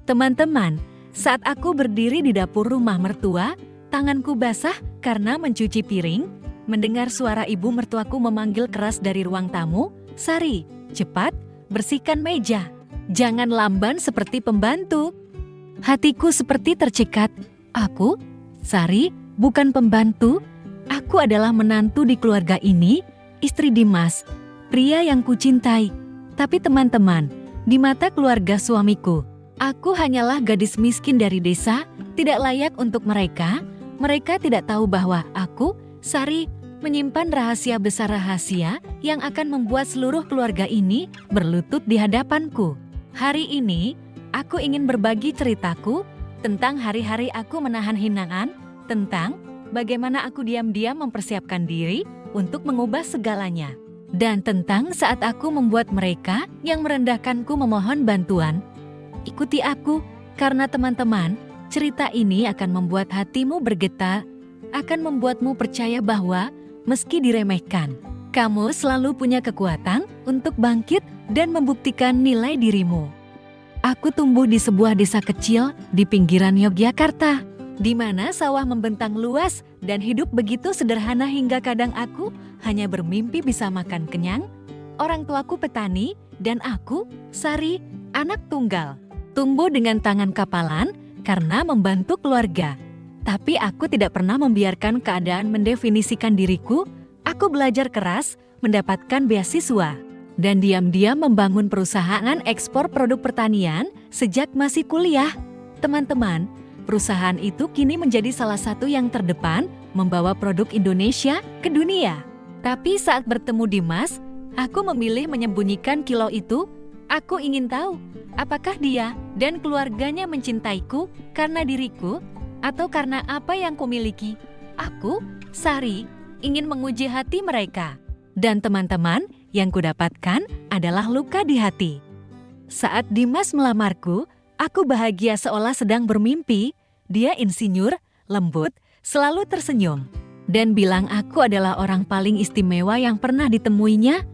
Teman-teman, saat aku berdiri di dapur rumah mertua, tanganku basah karena mencuci piring. Mendengar suara ibu mertuaku memanggil keras dari ruang tamu, "Sari, cepat, bersihkan meja. Jangan lamban seperti pembantu." Hatiku seperti tercekat. Aku, Sari, bukan pembantu. Aku adalah menantu di keluarga ini, istri Dimas, pria yang kucintai. Tapi teman-teman, di mata keluarga suamiku, aku hanyalah gadis miskin dari desa, tidak layak untuk mereka. Mereka tidak tahu bahwa aku, Sari, menyimpan rahasia besar rahasia yang akan membuat seluruh keluarga ini berlutut di hadapanku. Hari ini, aku ingin berbagi ceritaku tentang hari-hari aku menahan hinaan, tentang bagaimana aku diam-diam mempersiapkan diri untuk mengubah segalanya, dan tentang saat aku membuat mereka yang merendahkanku memohon bantuan. Ikuti aku, karena teman-teman, cerita ini akan membuat hatimu bergetar, akan membuatmu percaya bahwa meski diremehkan, kamu selalu punya kekuatan untuk bangkit dan membuktikan nilai dirimu. Aku tumbuh di sebuah desa kecil di pinggiran Yogyakarta, di mana sawah membentang luas dan hidup begitu sederhana hingga kadang aku hanya bermimpi bisa makan kenyang. Orang tuaku petani dan aku, Sari, anak tunggal. Tumbuh dengan tangan kapalan karena membantu keluarga. Tapi aku tidak pernah membiarkan keadaan mendefinisikan diriku. Aku belajar keras, mendapatkan beasiswa, dan diam-diam membangun perusahaan ekspor produk pertanian sejak masih kuliah. Teman-teman, perusahaan itu kini menjadi salah satu yang terdepan membawa produk Indonesia ke dunia. Tapi saat bertemu Dimas, aku memilih menyembunyikan kilau itu. Aku ingin tahu, apakah dia dan keluarganya mencintaiku karena diriku atau karena apa yang kumiliki. Aku, Sari, ingin menguji hati mereka. Dan teman-teman, yang kudapatkan adalah luka di hati. Saat Dimas melamarku, aku bahagia seolah sedang bermimpi. Dia insinyur, lembut, selalu tersenyum, dan bilang aku adalah orang paling istimewa yang pernah ditemuinya.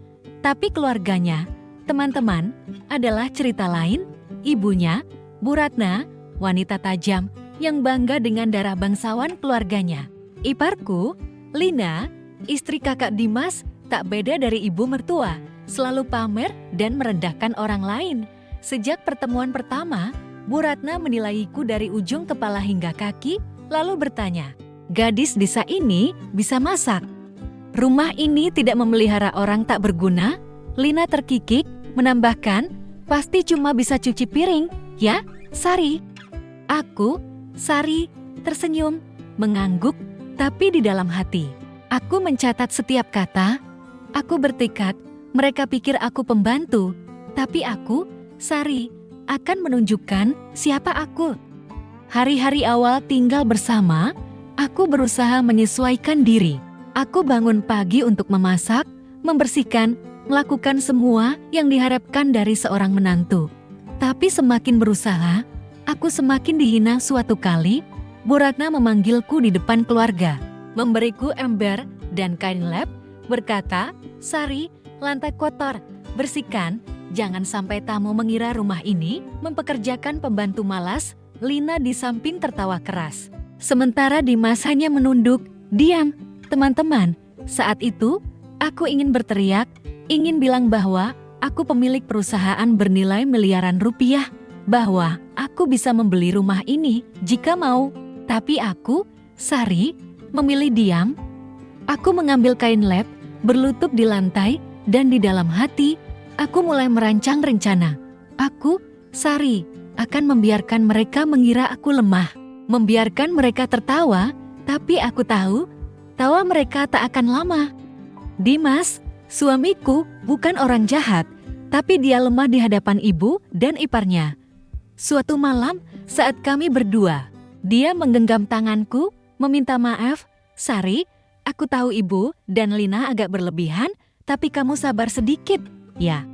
Tapi keluarganya, teman-teman, adalah cerita lain. Ibunya, Bu Ratna, wanita tajam yang bangga dengan darah bangsawan keluarganya. Iparku, Lina, istri kakak Dimas, tak beda dari ibu mertua, selalu pamer dan merendahkan orang lain. Sejak pertemuan pertama, Bu Ratna menilaiku dari ujung kepala hingga kaki, lalu bertanya, "Gadis desa ini bisa masak? Rumah ini tidak memelihara orang tak berguna?" Lina terkikik, menambahkan, "Pasti cuma bisa cuci piring, ya, Sari?" Aku, Sari, tersenyum, mengangguk, tapi di dalam hati, aku mencatat setiap kata. Aku bertekad, mereka pikir aku pembantu, tapi aku, Sari, akan menunjukkan siapa aku. Hari-hari awal tinggal bersama, aku berusaha menyesuaikan diri. Aku bangun pagi untuk memasak, membersihkan, melakukan semua yang diharapkan dari seorang menantu. Tapi semakin berusaha, aku semakin dihina. Suatu kali, Bu Ratna memanggilku di depan keluarga, memberiku ember dan kain lap, berkata, "Sari, lantai kotor, bersihkan, jangan sampai tamu mengira rumah ini mempekerjakan pembantu malas." Lina di samping tertawa keras. Sementara Dimas hanya menunduk, diam. Teman-teman, saat itu, aku ingin berteriak, ingin bilang bahwa aku pemilik perusahaan bernilai miliaran rupiah, bahwa aku bisa membeli rumah ini jika mau. Tapi aku, Sari, memilih diam. Aku mengambil kain lap, berlutut di lantai, dan di dalam hati, aku mulai merancang rencana. Aku, Sari, akan membiarkan mereka mengira aku lemah, membiarkan mereka tertawa, tapi aku tahu, tawa mereka tak akan lama. Dimas, suamiku, bukan orang jahat, tapi dia lemah di hadapan ibu dan iparnya. Suatu malam, saat kami berdua, dia menggenggam tanganku, meminta maaf, "Sari, aku tahu ibu dan Lina agak berlebihan, tapi kamu sabar sedikit, ya."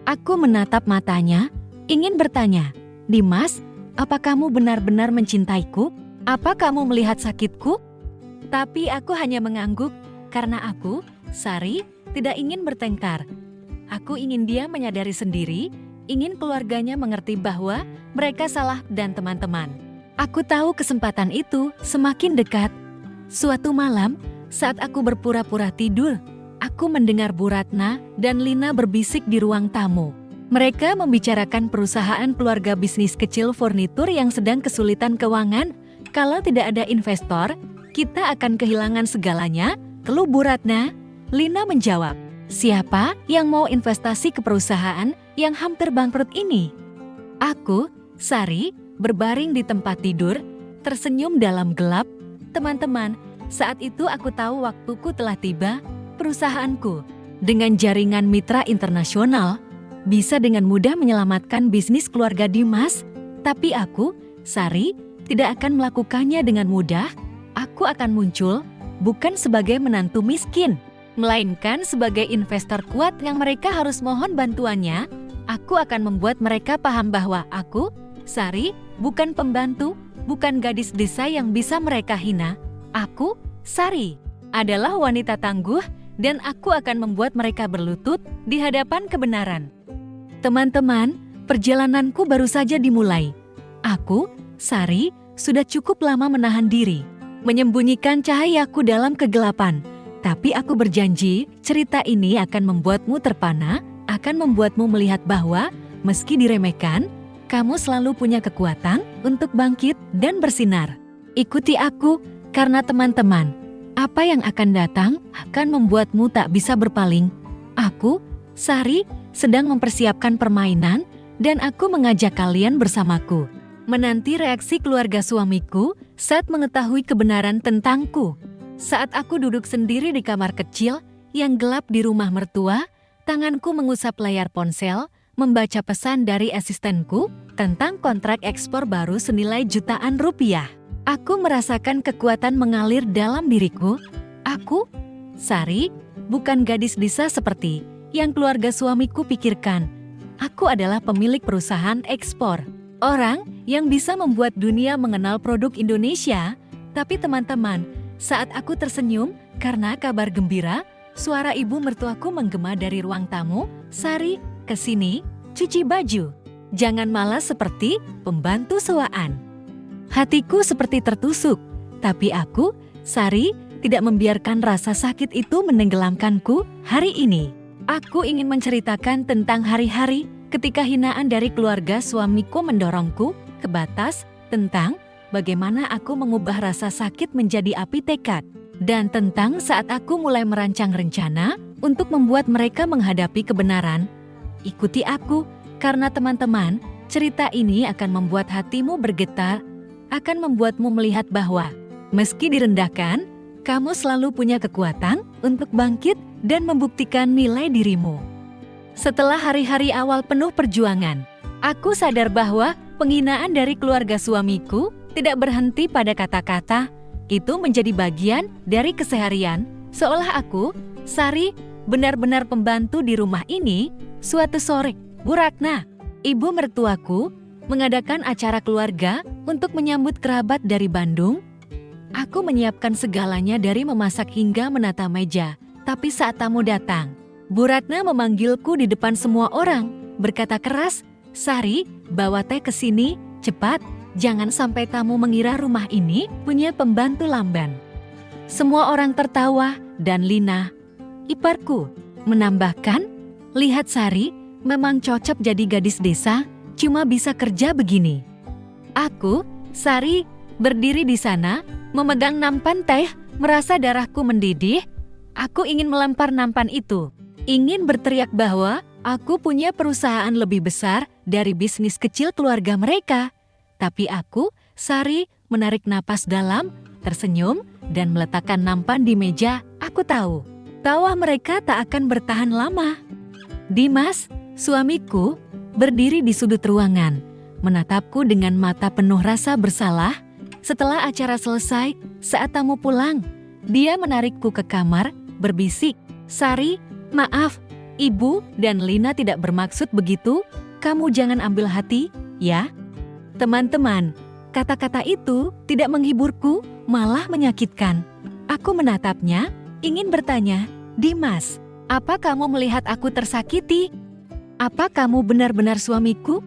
Aku menatap matanya, ingin bertanya, "Dimas, apa kamu benar-benar mencintaiku? Apa kamu melihat sakitku?" Tapi aku hanya mengangguk, karena aku, Sari, tidak ingin bertengkar. Aku ingin dia menyadari sendiri, ingin keluarganya mengerti bahwa mereka salah dan teman-teman. Aku tahu kesempatan itu semakin dekat. Suatu malam, saat aku berpura-pura tidur, aku mendengar Bu Ratna dan Lina berbisik di ruang tamu. Mereka membicarakan perusahaan keluarga bisnis kecil furnitur yang sedang kesulitan keuangan. Kalau tidak ada investor, kita akan kehilangan segalanya, keluh Bu Ratna. Lina menjawab, siapa yang mau investasi ke perusahaan yang hampir bangkrut ini? Aku, Sari, berbaring di tempat tidur, tersenyum dalam gelap. Teman-teman, saat itu aku tahu waktuku telah tiba. Perusahaanku, dengan jaringan mitra internasional, bisa dengan mudah menyelamatkan bisnis keluarga Dimas. Tapi aku, Sari, tidak akan melakukannya dengan mudah. Aku akan muncul bukan sebagai menantu miskin, melainkan sebagai investor kuat yang mereka harus mohon bantuannya. Aku akan membuat mereka paham bahwa aku, Sari, bukan pembantu, bukan gadis desa yang bisa mereka hina. Aku, Sari, adalah wanita tangguh dan aku akan membuat mereka berlutut di hadapan kebenaran. Teman-teman, perjalananku baru saja dimulai. Aku, Sari, sudah cukup lama menahan diri, menyembunyikan cahayaku dalam kegelapan. Tapi aku berjanji, cerita ini akan membuatmu terpana, akan membuatmu melihat bahwa, meski diremehkan, kamu selalu punya kekuatan untuk bangkit dan bersinar. Ikuti aku, karena teman-teman, apa yang akan datang akan membuatmu tak bisa berpaling. Aku, Sari, sedang mempersiapkan permainan, dan aku mengajak kalian bersamaku menanti reaksi keluarga suamiku saat mengetahui kebenaran tentangku. Saat aku duduk sendiri di kamar kecil yang gelap di rumah mertua, tanganku mengusap layar ponsel, membaca pesan dari asistenku tentang kontrak ekspor baru senilai jutaan rupiah. Aku merasakan kekuatan mengalir dalam diriku. Aku, Sari, bukan gadis desa seperti yang keluarga suamiku pikirkan. Aku adalah pemilik perusahaan ekspor. Orang yang bisa membuat dunia mengenal produk Indonesia. Tapi teman-teman, saat aku tersenyum karena kabar gembira, suara ibu mertuaku menggema dari ruang tamu, Sari, kesini, cuci baju. Jangan malas seperti pembantu sewaan. Hatiku seperti tertusuk, tapi aku, Sari, tidak membiarkan rasa sakit itu menenggelamkanku hari ini. Aku ingin menceritakan tentang hari-hari ketika hinaan dari keluarga suamiku mendorongku ke batas, tentang bagaimana aku mengubah rasa sakit menjadi api tekad, dan tentang saat aku mulai merancang rencana untuk membuat mereka menghadapi kebenaran. Ikuti aku, karena teman-teman, cerita ini akan membuat hatimu bergetar, akan membuatmu melihat bahwa meski direndahkan, kamu selalu punya kekuatan untuk bangkit dan membuktikan nilai dirimu. Setelah hari-hari awal penuh perjuangan, aku sadar bahwa penghinaan dari keluarga suamiku tidak berhenti pada kata-kata. Itu menjadi bagian dari keseharian, seolah aku, Sari, benar-benar pembantu di rumah ini. Suatu sore, Bu Ratna, ibu mertuaku, mengadakan acara keluarga untuk menyambut kerabat dari Bandung. Aku menyiapkan segalanya dari memasak hingga menata meja. Tapi saat tamu datang, Bu Ratna memanggilku di depan semua orang, berkata keras, Sari, bawa teh ke sini, cepat, jangan sampai tamu mengira rumah ini punya pembantu lamban. Semua orang tertawa dan Lina, iparku, menambahkan, lihat Sari, memang cocok jadi gadis desa, cuma bisa kerja begini. Aku, Sari, berdiri di sana, memegang nampan teh, merasa darahku mendidih. Aku ingin melempar nampan itu, ingin berteriak bahwa aku punya perusahaan lebih besar dari bisnis kecil keluarga mereka. Tapi aku, Sari, menarik napas dalam, tersenyum, dan meletakkan nampan di meja. Aku tahu, tawa mereka tak akan bertahan lama. Dimas, suamiku, berdiri di sudut ruangan, menatapku dengan mata penuh rasa bersalah. Setelah acara selesai, saat tamu pulang, dia menarikku ke kamar, berbisik, Sari, maaf, Ibu dan Lina tidak bermaksud begitu, kamu jangan ambil hati, ya. Teman-teman, kata-kata itu tidak menghiburku, malah menyakitkan. Aku menatapnya, ingin bertanya, Dimas, apa kamu melihat aku tersakiti? Apa kamu benar-benar suamiku?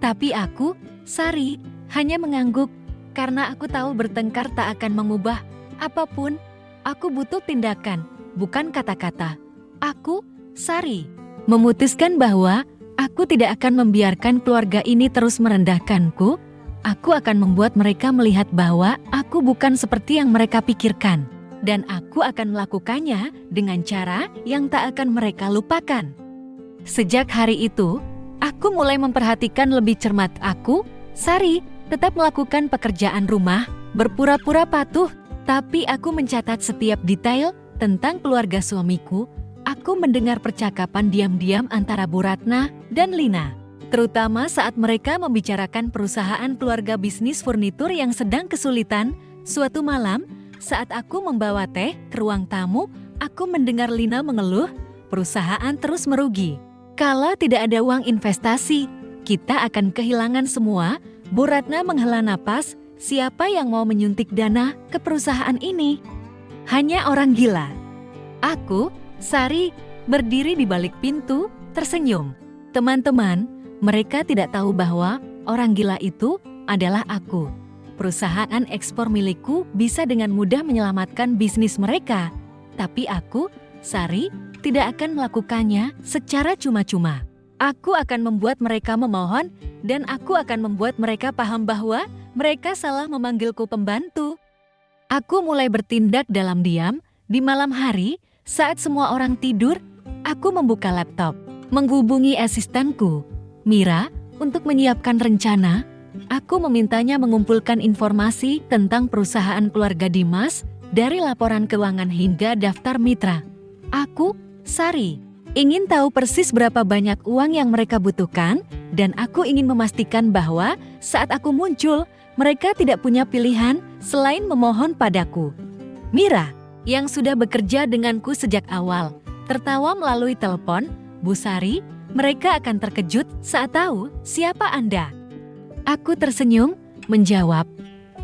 Tapi aku, Sari, hanya mengangguk karena aku tahu bertengkar tak akan mengubah apapun. Aku butuh tindakan, bukan kata-kata. Aku, Sari, memutuskan bahwa aku tidak akan membiarkan keluarga ini terus merendahkanku. Aku akan membuat mereka melihat bahwa aku bukan seperti yang mereka pikirkan. Dan aku akan melakukannya dengan cara yang tak akan mereka lupakan. Sejak hari itu, aku mulai memperhatikan lebih cermat. Aku, Sari, tetap melakukan pekerjaan rumah, berpura-pura patuh. Tapi aku mencatat setiap detail tentang keluarga suamiku. Aku mendengar percakapan diam-diam antara Bu Ratna dan Lina. Terutama saat mereka membicarakan perusahaan keluarga bisnis furnitur yang sedang kesulitan. Suatu malam, saat aku membawa teh ke ruang tamu, aku mendengar Lina mengeluh, perusahaan terus merugi. Kalau tidak ada uang investasi, kita akan kehilangan semua. Bu Ratna menghela napas, siapa yang mau menyuntik dana ke perusahaan ini? Hanya orang gila. Aku, Sari, berdiri di balik pintu, tersenyum. Teman-teman, mereka tidak tahu bahwa orang gila itu adalah aku. Perusahaan ekspor milikku bisa dengan mudah menyelamatkan bisnis mereka. Tapi aku, Sari, tidak akan melakukannya secara cuma-cuma. Aku akan membuat mereka memohon dan aku akan membuat mereka paham bahwa mereka salah memanggilku pembantu. Aku mulai bertindak dalam diam. Di malam hari, saat semua orang tidur, aku membuka laptop, menghubungi asistenku, Mira, untuk menyiapkan rencana. Aku memintanya mengumpulkan informasi tentang perusahaan keluarga Dimas, dari laporan keuangan hingga daftar mitra. Aku, Sari, ingin tahu persis berapa banyak uang yang mereka butuhkan, dan aku ingin memastikan bahwa saat aku muncul, mereka tidak punya pilihan selain memohon padaku. Mira, yang sudah bekerja denganku sejak awal, tertawa melalui telepon. Bu Sari, mereka akan terkejut saat tahu siapa Anda. Aku tersenyum, menjawab,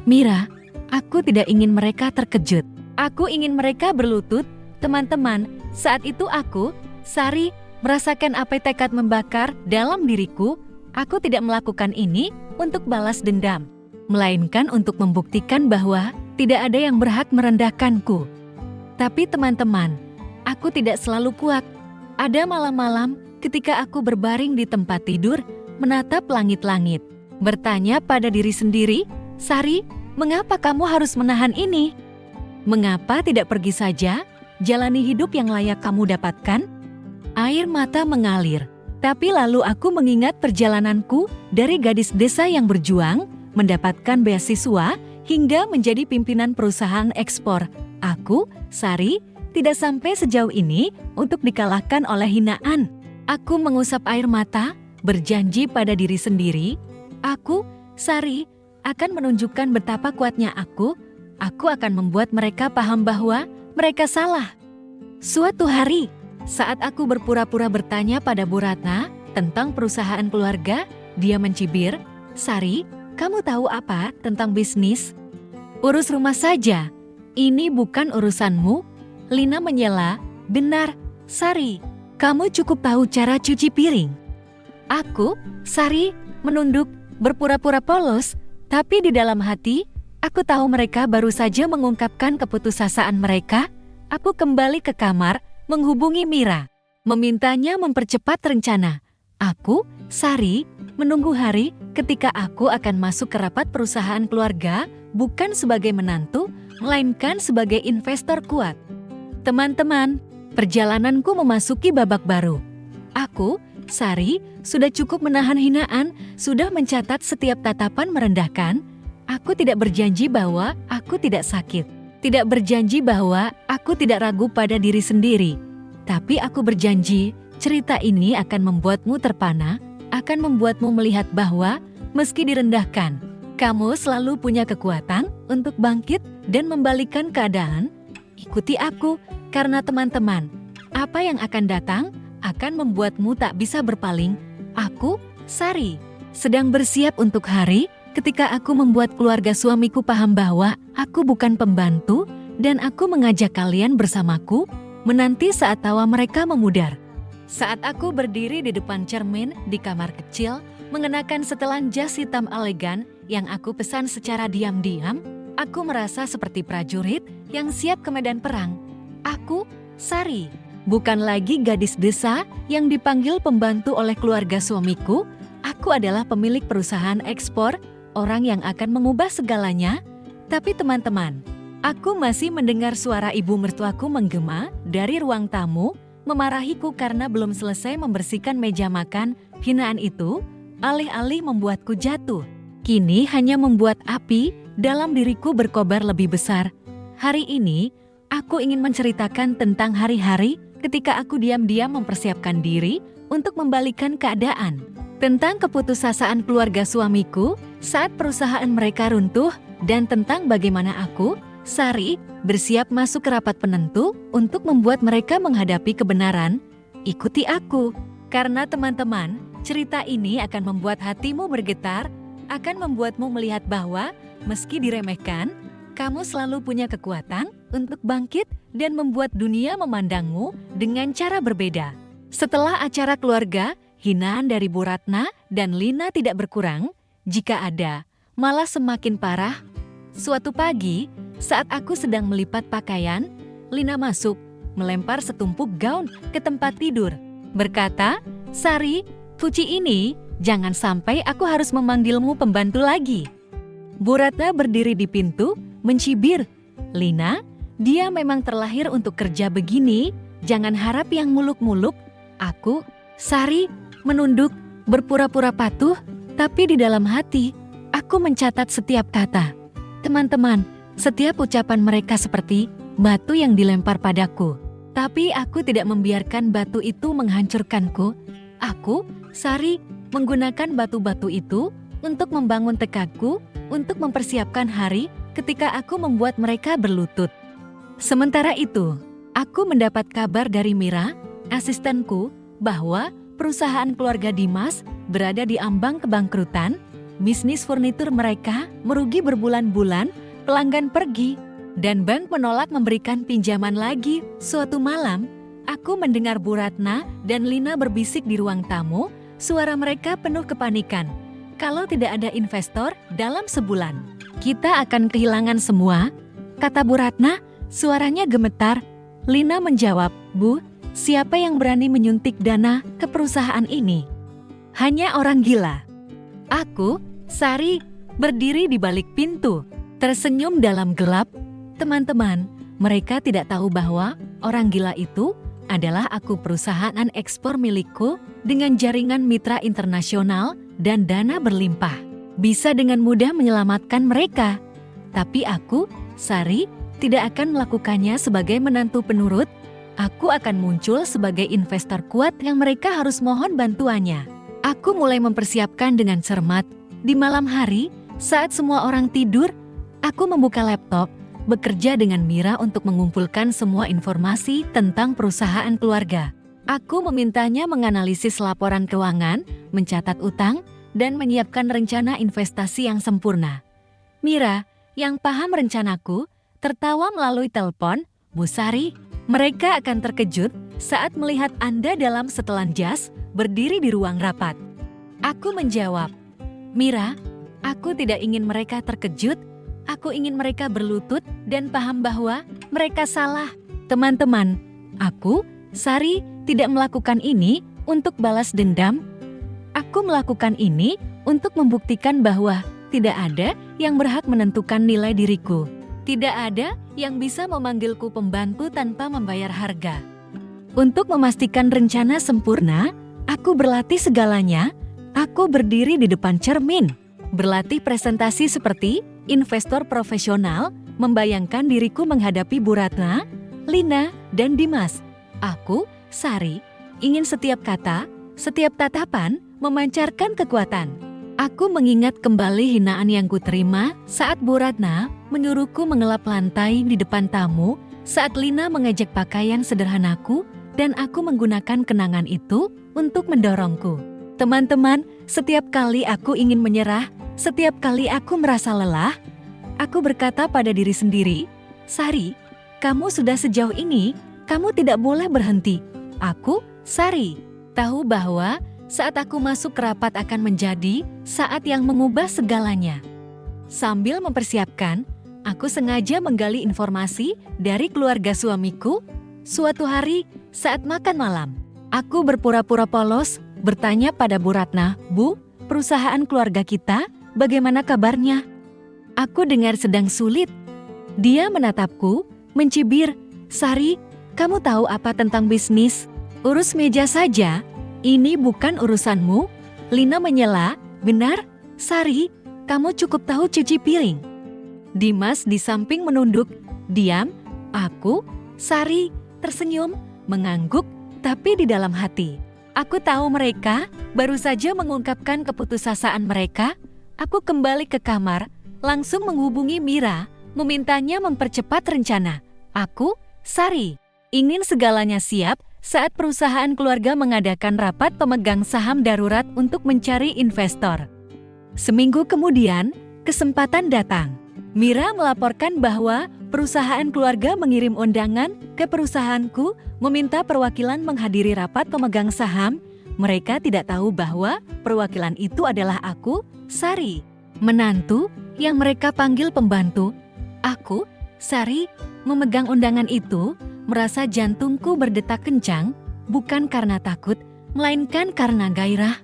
Mira, aku tidak ingin mereka terkejut. Aku ingin mereka berlutut. Teman-teman, saat itu aku, Sari, merasakan api tekad membakar dalam diriku. Aku tidak melakukan ini untuk balas dendam, melainkan untuk membuktikan bahwa tidak ada yang berhak merendahkanku. Tapi teman-teman, aku tidak selalu kuat. Ada malam-malam ketika aku berbaring di tempat tidur, menatap langit-langit, bertanya pada diri sendiri, Sari, mengapa kamu harus menahan ini? Mengapa tidak pergi saja, jalani hidup yang layak kamu dapatkan? Air mata mengalir, tapi lalu aku mengingat perjalananku dari gadis desa yang berjuang, mendapatkan beasiswa, hingga menjadi pimpinan perusahaan ekspor. Aku, Sari, tidak sampai sejauh ini untuk dikalahkan oleh hinaan. Aku mengusap air mata, berjanji pada diri sendiri. Aku, Sari, akan menunjukkan betapa kuatnya aku. Aku akan membuat mereka paham bahwa mereka salah. Suatu hari, saat aku berpura-pura bertanya pada Bu Ratna tentang perusahaan keluarga, dia mencibir, Sari, kamu tahu apa tentang bisnis? Urus rumah saja. Ini bukan urusanmu. Lina menyela, benar, Sari, kamu cukup tahu cara cuci piring. Aku, Sari, menunduk, berpura-pura polos, tapi di dalam hati, aku tahu mereka baru saja mengungkapkan keputusasaan mereka. Aku kembali ke kamar, menghubungi Mira, memintanya mempercepat rencana. Aku, Sari, menunggu hari ketika aku akan masuk ke rapat perusahaan keluarga, bukan sebagai menantu, melainkan sebagai investor kuat. Teman-teman, perjalananku memasuki babak baru. Aku, Sari, sudah cukup menahan hinaan, sudah mencatat setiap tatapan merendahkan. Aku tidak berjanji bahwa aku tidak sakit. Tidak berjanji bahwa aku tidak ragu pada diri sendiri. Tapi aku berjanji, cerita ini akan membuatmu terpana, akan membuatmu melihat bahwa meski direndahkan, kamu selalu punya kekuatan untuk bangkit dan membalikan keadaan. Ikuti aku, karena teman-teman, apa yang akan datang akan membuatmu tak bisa berpaling. Aku, Sari, sedang bersiap untuk hari ketika aku membuat keluarga suamiku paham bahwa aku bukan pembantu dan aku mengajak kalian bersamaku menanti saat tawa mereka memudar. Saat aku berdiri di depan cermin di kamar kecil, mengenakan setelan jas hitam elegan yang aku pesan secara diam-diam, aku merasa seperti prajurit yang siap ke medan perang. Aku, Sari, bukan lagi gadis desa yang dipanggil pembantu oleh keluarga suamiku. Aku adalah pemilik perusahaan ekspor, orang yang akan mengubah segalanya. Tapi teman-teman, aku masih mendengar suara ibu mertuaku menggema dari ruang tamu, memarahiku karena belum selesai membersihkan meja makan. Hinaan itu alih-alih membuatku jatuh, kini hanya membuat api dalam diriku berkobar lebih besar. Hari ini, aku ingin menceritakan tentang hari-hari ketika aku diam-diam mempersiapkan diri untuk membalikan keadaan. Tentang keputusasaan keluarga suamiku saat perusahaan mereka runtuh, dan tentang bagaimana aku, Sari, bersiap masuk ke rapat penentu untuk membuat mereka menghadapi kebenaran. Ikuti aku, karena teman-teman, cerita ini akan membuat hatimu bergetar, akan membuatmu melihat bahwa meski diremehkan, kamu selalu punya kekuatan untuk bangkit dan membuat dunia memandangmu dengan cara berbeda. Setelah acara keluarga, hinaan dari Bu Ratna dan Lina tidak berkurang, jika ada, malah semakin parah. Suatu pagi, saat aku sedang melipat pakaian, Lina masuk, melempar setumpuk gaun ke tempat tidur. Berkata, "Sari, cuci ini, jangan sampai aku harus memanggilmu pembantu lagi." Bu Ratna berdiri di pintu, mencibir, "Lina, dia memang terlahir untuk kerja begini, jangan harap yang muluk-muluk." Aku, Sari, menunduk, berpura-pura patuh, tapi di dalam hati, aku mencatat setiap kata. Teman-teman, setiap ucapan mereka seperti batu yang dilempar padaku. Tapi aku tidak membiarkan batu itu menghancurkanku. Aku, Sari, menggunakan batu-batu itu untuk membangun tekadku, untuk mempersiapkan hari ketika aku membuat mereka berlutut. Sementara itu, aku mendapat kabar dari Mira, asistenku, bahwa perusahaan keluarga Dimas berada di ambang kebangkrutan. Bisnis furnitur mereka merugi berbulan-bulan, pelanggan pergi, dan bank menolak memberikan pinjaman lagi. Suatu malam, aku mendengar Bu Ratna dan Lina berbisik di ruang tamu, suara mereka penuh kepanikan. Kalau tidak ada investor dalam sebulan, kita akan kehilangan semua, kata Bu Ratna, suaranya gemetar. Lina menjawab, "Bu, siapa yang berani menyuntik dana ke perusahaan ini? Hanya orang gila." Aku, Sari, berdiri di balik pintu, tersenyum dalam gelap. Teman-teman, mereka tidak tahu bahwa orang gila itu adalah aku, perusahaan ekspor milikku dengan jaringan mitra internasional dan dana berlimpah. Bisa dengan mudah menyelamatkan mereka. Tapi aku, Sari, tidak akan melakukannya sebagai menantu penurut. Aku akan muncul sebagai investor kuat yang mereka harus mohon bantuannya. Aku mulai mempersiapkan dengan cermat. Di malam hari, saat semua orang tidur, aku membuka laptop, bekerja dengan Mira untuk mengumpulkan semua informasi tentang perusahaan keluarga. Aku memintanya menganalisis laporan keuangan, mencatat utang, dan menyiapkan rencana investasi yang sempurna. Mira, yang paham rencanaku, tertawa melalui telepon, "Bu Sari, mereka akan terkejut saat melihat Anda dalam setelan jas berdiri di ruang rapat." Aku menjawab, "Mira, aku tidak ingin mereka terkejut. Aku ingin mereka berlutut dan paham bahwa mereka salah." Teman-teman, aku, Sari, tidak melakukan ini untuk balas dendam. Aku melakukan ini untuk membuktikan bahwa tidak ada yang berhak menentukan nilai diriku. Tidak ada yang bisa memanggilku pembantu tanpa membayar harga. Untuk memastikan rencana sempurna, aku berlatih segalanya. Aku berdiri di depan cermin, berlatih presentasi seperti investor profesional, membayangkan diriku menghadapi Bu Ratna, Lina, dan Dimas. Aku, Sari, ingin setiap kata, setiap tatapan memancarkan kekuatan. Aku mengingat kembali hinaan yang kuterima saat Bu Ratna menyuruhku mengelap lantai di depan tamu, saat Lina mengejek pakaian sederhanaku, dan aku menggunakan kenangan itu untuk mendorongku. Teman-teman, setiap kali aku ingin menyerah, setiap kali aku merasa lelah, aku berkata pada diri sendiri, "Sari, kamu sudah sejauh ini, kamu tidak boleh berhenti." Aku, Sari, tahu bahwa saat aku masuk ke rapat akan menjadi saat yang mengubah segalanya. Sambil mempersiapkan, aku sengaja menggali informasi dari keluarga suamiku. Suatu hari saat makan malam, aku berpura-pura polos bertanya pada Bu Ratna, "Bu, perusahaan keluarga kita, bagaimana kabarnya?" Aku dengar sedang sulit. Dia menatapku, mencibir, "Sari, kamu tahu apa tentang bisnis? Urus meja saja, ini bukan urusanmu." Lina menyela, "Benar, Sari, kamu cukup tahu cuci piring." Dimas di samping menunduk, diam. Aku, Sari, tersenyum, mengangguk, tapi di dalam hati. Aku tahu mereka baru saja mengungkapkan keputusasaan mereka. Aku kembali ke kamar, langsung menghubungi Mira, memintanya mempercepat rencana. Aku, Sari, ingin segalanya siap saat perusahaan keluarga mengadakan rapat pemegang saham darurat untuk mencari investor. Seminggu kemudian, kesempatan datang. Mira melaporkan bahwa perusahaan keluarga mengirim undangan ke perusahaanku meminta perwakilan menghadiri rapat pemegang saham. Mereka tidak tahu bahwa perwakilan itu adalah aku, Sari, menantu yang mereka panggil pembantu. Aku, Sari, memegang undangan itu, merasa jantungku berdetak kencang, bukan karena takut, melainkan karena gairah.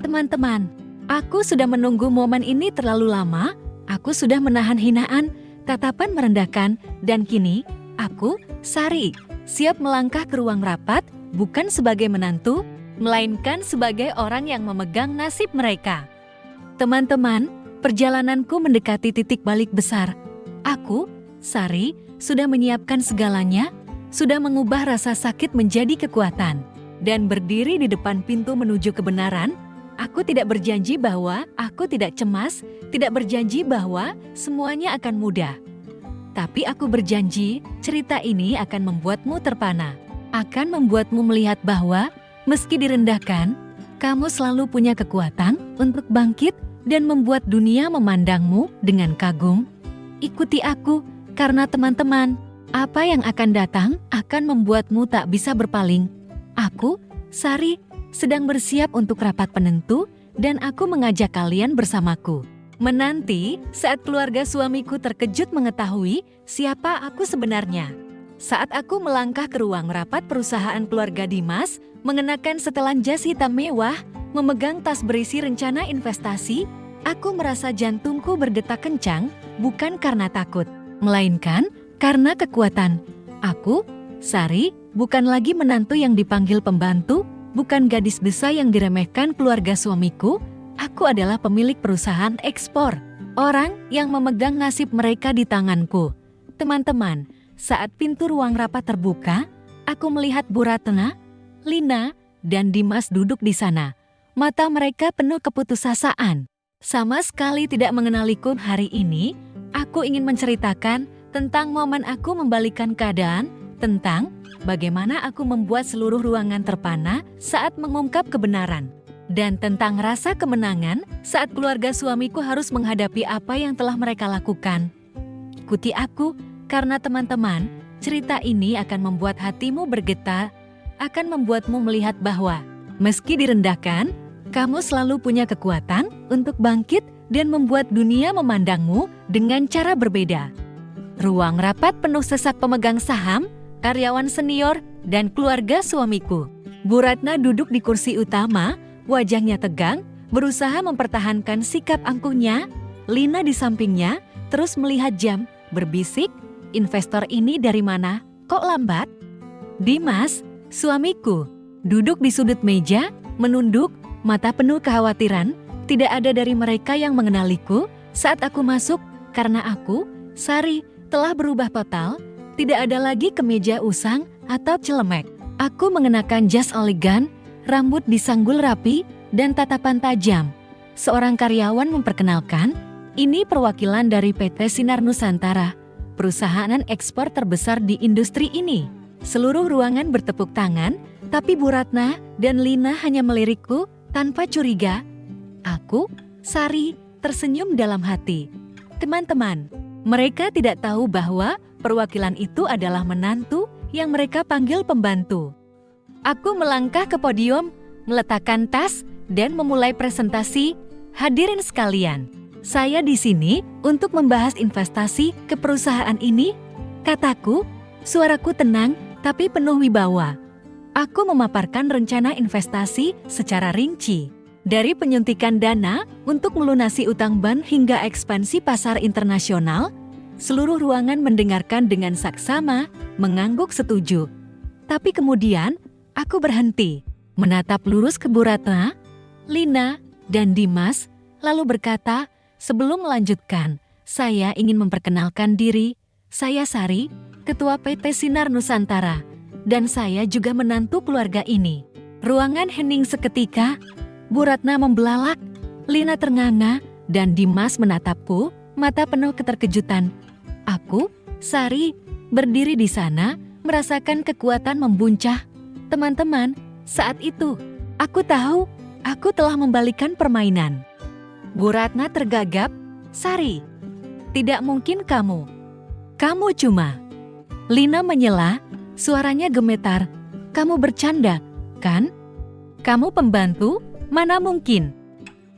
Teman-teman, aku sudah menunggu momen ini terlalu lama. Aku sudah menahan hinaan, tatapan merendahkan, dan kini aku, Sari, siap melangkah ke ruang rapat, bukan sebagai menantu, melainkan sebagai orang yang memegang nasib mereka. Teman-teman, perjalananku mendekati titik balik besar. Aku, Sari, sudah menyiapkan segalanya, sudah mengubah rasa sakit menjadi kekuatan, dan berdiri di depan pintu menuju kebenaran. Aku tidak berjanji bahwa aku tidak cemas, tidak berjanji bahwa semuanya akan mudah. Tapi aku berjanji, cerita ini akan membuatmu terpana, akan membuatmu melihat bahwa meski direndahkan, kamu selalu punya kekuatan untuk bangkit dan membuat dunia memandangmu dengan kagum. Ikuti aku, karena teman-teman, apa yang akan datang akan membuatmu tak bisa berpaling. Aku, Sari, sedang bersiap untuk rapat penentu, dan aku mengajak kalian bersamaku. Menanti saat keluarga suamiku terkejut mengetahui siapa aku sebenarnya. Saat aku melangkah ke ruang rapat perusahaan keluarga Dimas, mengenakan setelan jas hitam mewah, memegang tas berisi rencana investasi, aku merasa jantungku berdetak kencang, bukan karena takut, melainkan karena kekuatan. Aku, Sari, bukan lagi menantu yang dipanggil pembantu, bukan gadis desa yang diremehkan keluarga suamiku. Aku adalah pemilik perusahaan ekspor, orang yang memegang nasib mereka di tanganku. Teman-teman, saat pintu ruang rapat terbuka, aku melihat Bu Ratna, Lina, dan Dimas duduk di sana. Mata mereka penuh keputusasaan. Sama sekali tidak mengenaliku hari ini, aku ingin menceritakan tentang momen aku membalikan keadaan, tentang bagaimana aku membuat seluruh ruangan terpana saat mengungkap kebenaran, dan tentang rasa kemenangan saat keluarga suamiku harus menghadapi apa yang telah mereka lakukan. Ikuti aku, karena teman-teman, cerita ini akan membuat hatimu bergetar, akan membuatmu melihat bahwa meski direndahkan, kamu selalu punya kekuatan untuk bangkit dan membuat dunia memandangmu dengan cara berbeda. Ruang rapat penuh sesak pemegang saham, karyawan senior, dan keluarga suamiku. Bu Ratna duduk di kursi utama, wajahnya tegang, berusaha mempertahankan sikap angkuhnya. Lina di sampingnya, terus melihat jam, berbisik, "Investor ini dari mana? Kok lambat?" Dimas, suamiku, duduk di sudut meja, menunduk, mata penuh kekhawatiran. Tidak ada dari mereka yang mengenaliku saat aku masuk, karena aku, Sari, telah berubah total. Tidak ada lagi kemeja usang atau celemek. Aku mengenakan jas elegan, rambut disanggul rapi, dan tatapan tajam. Seorang karyawan memperkenalkan, "Ini perwakilan dari PT Sinar Nusantara, perusahaan ekspor terbesar di industri ini." Seluruh ruangan bertepuk tangan, tapi Bu Ratna dan Lina hanya melirikku tanpa curiga. Aku, Sari, tersenyum dalam hati. Teman-teman, mereka tidak tahu bahwa perwakilan itu adalah menantu yang mereka panggil pembantu. Aku melangkah ke podium, meletakkan tas, dan memulai presentasi. Hadirin sekalian, saya di sini untuk membahas investasi ke perusahaan ini, kataku. Suaraku tenang tapi penuh wibawa. Aku memaparkan rencana investasi secara rinci. Dari penyuntikan dana untuk melunasi utang bank hingga ekspansi pasar internasional, seluruh ruangan mendengarkan dengan saksama, mengangguk setuju. Tapi kemudian, aku berhenti, menatap lurus ke Bu Ratna, Lina, dan Dimas, lalu berkata, sebelum melanjutkan, saya ingin memperkenalkan diri. Saya Sari, Ketua PT Sinar Nusantara, dan saya juga menantu keluarga ini. Ruangan hening seketika, Bu Ratna membelalak, Lina ternganga, dan Dimas menatapku, mata penuh keterkejutan. Aku, Sari, berdiri di sana, merasakan kekuatan membuncah. Teman-teman, saat itu, aku tahu, aku telah membalikan permainan. Bu Ratna tergagap, Sari, tidak mungkin kamu. Kamu cuma. Lina menyela, suaranya gemetar. Kamu bercanda, kan? Kamu pembantu? Mana mungkin.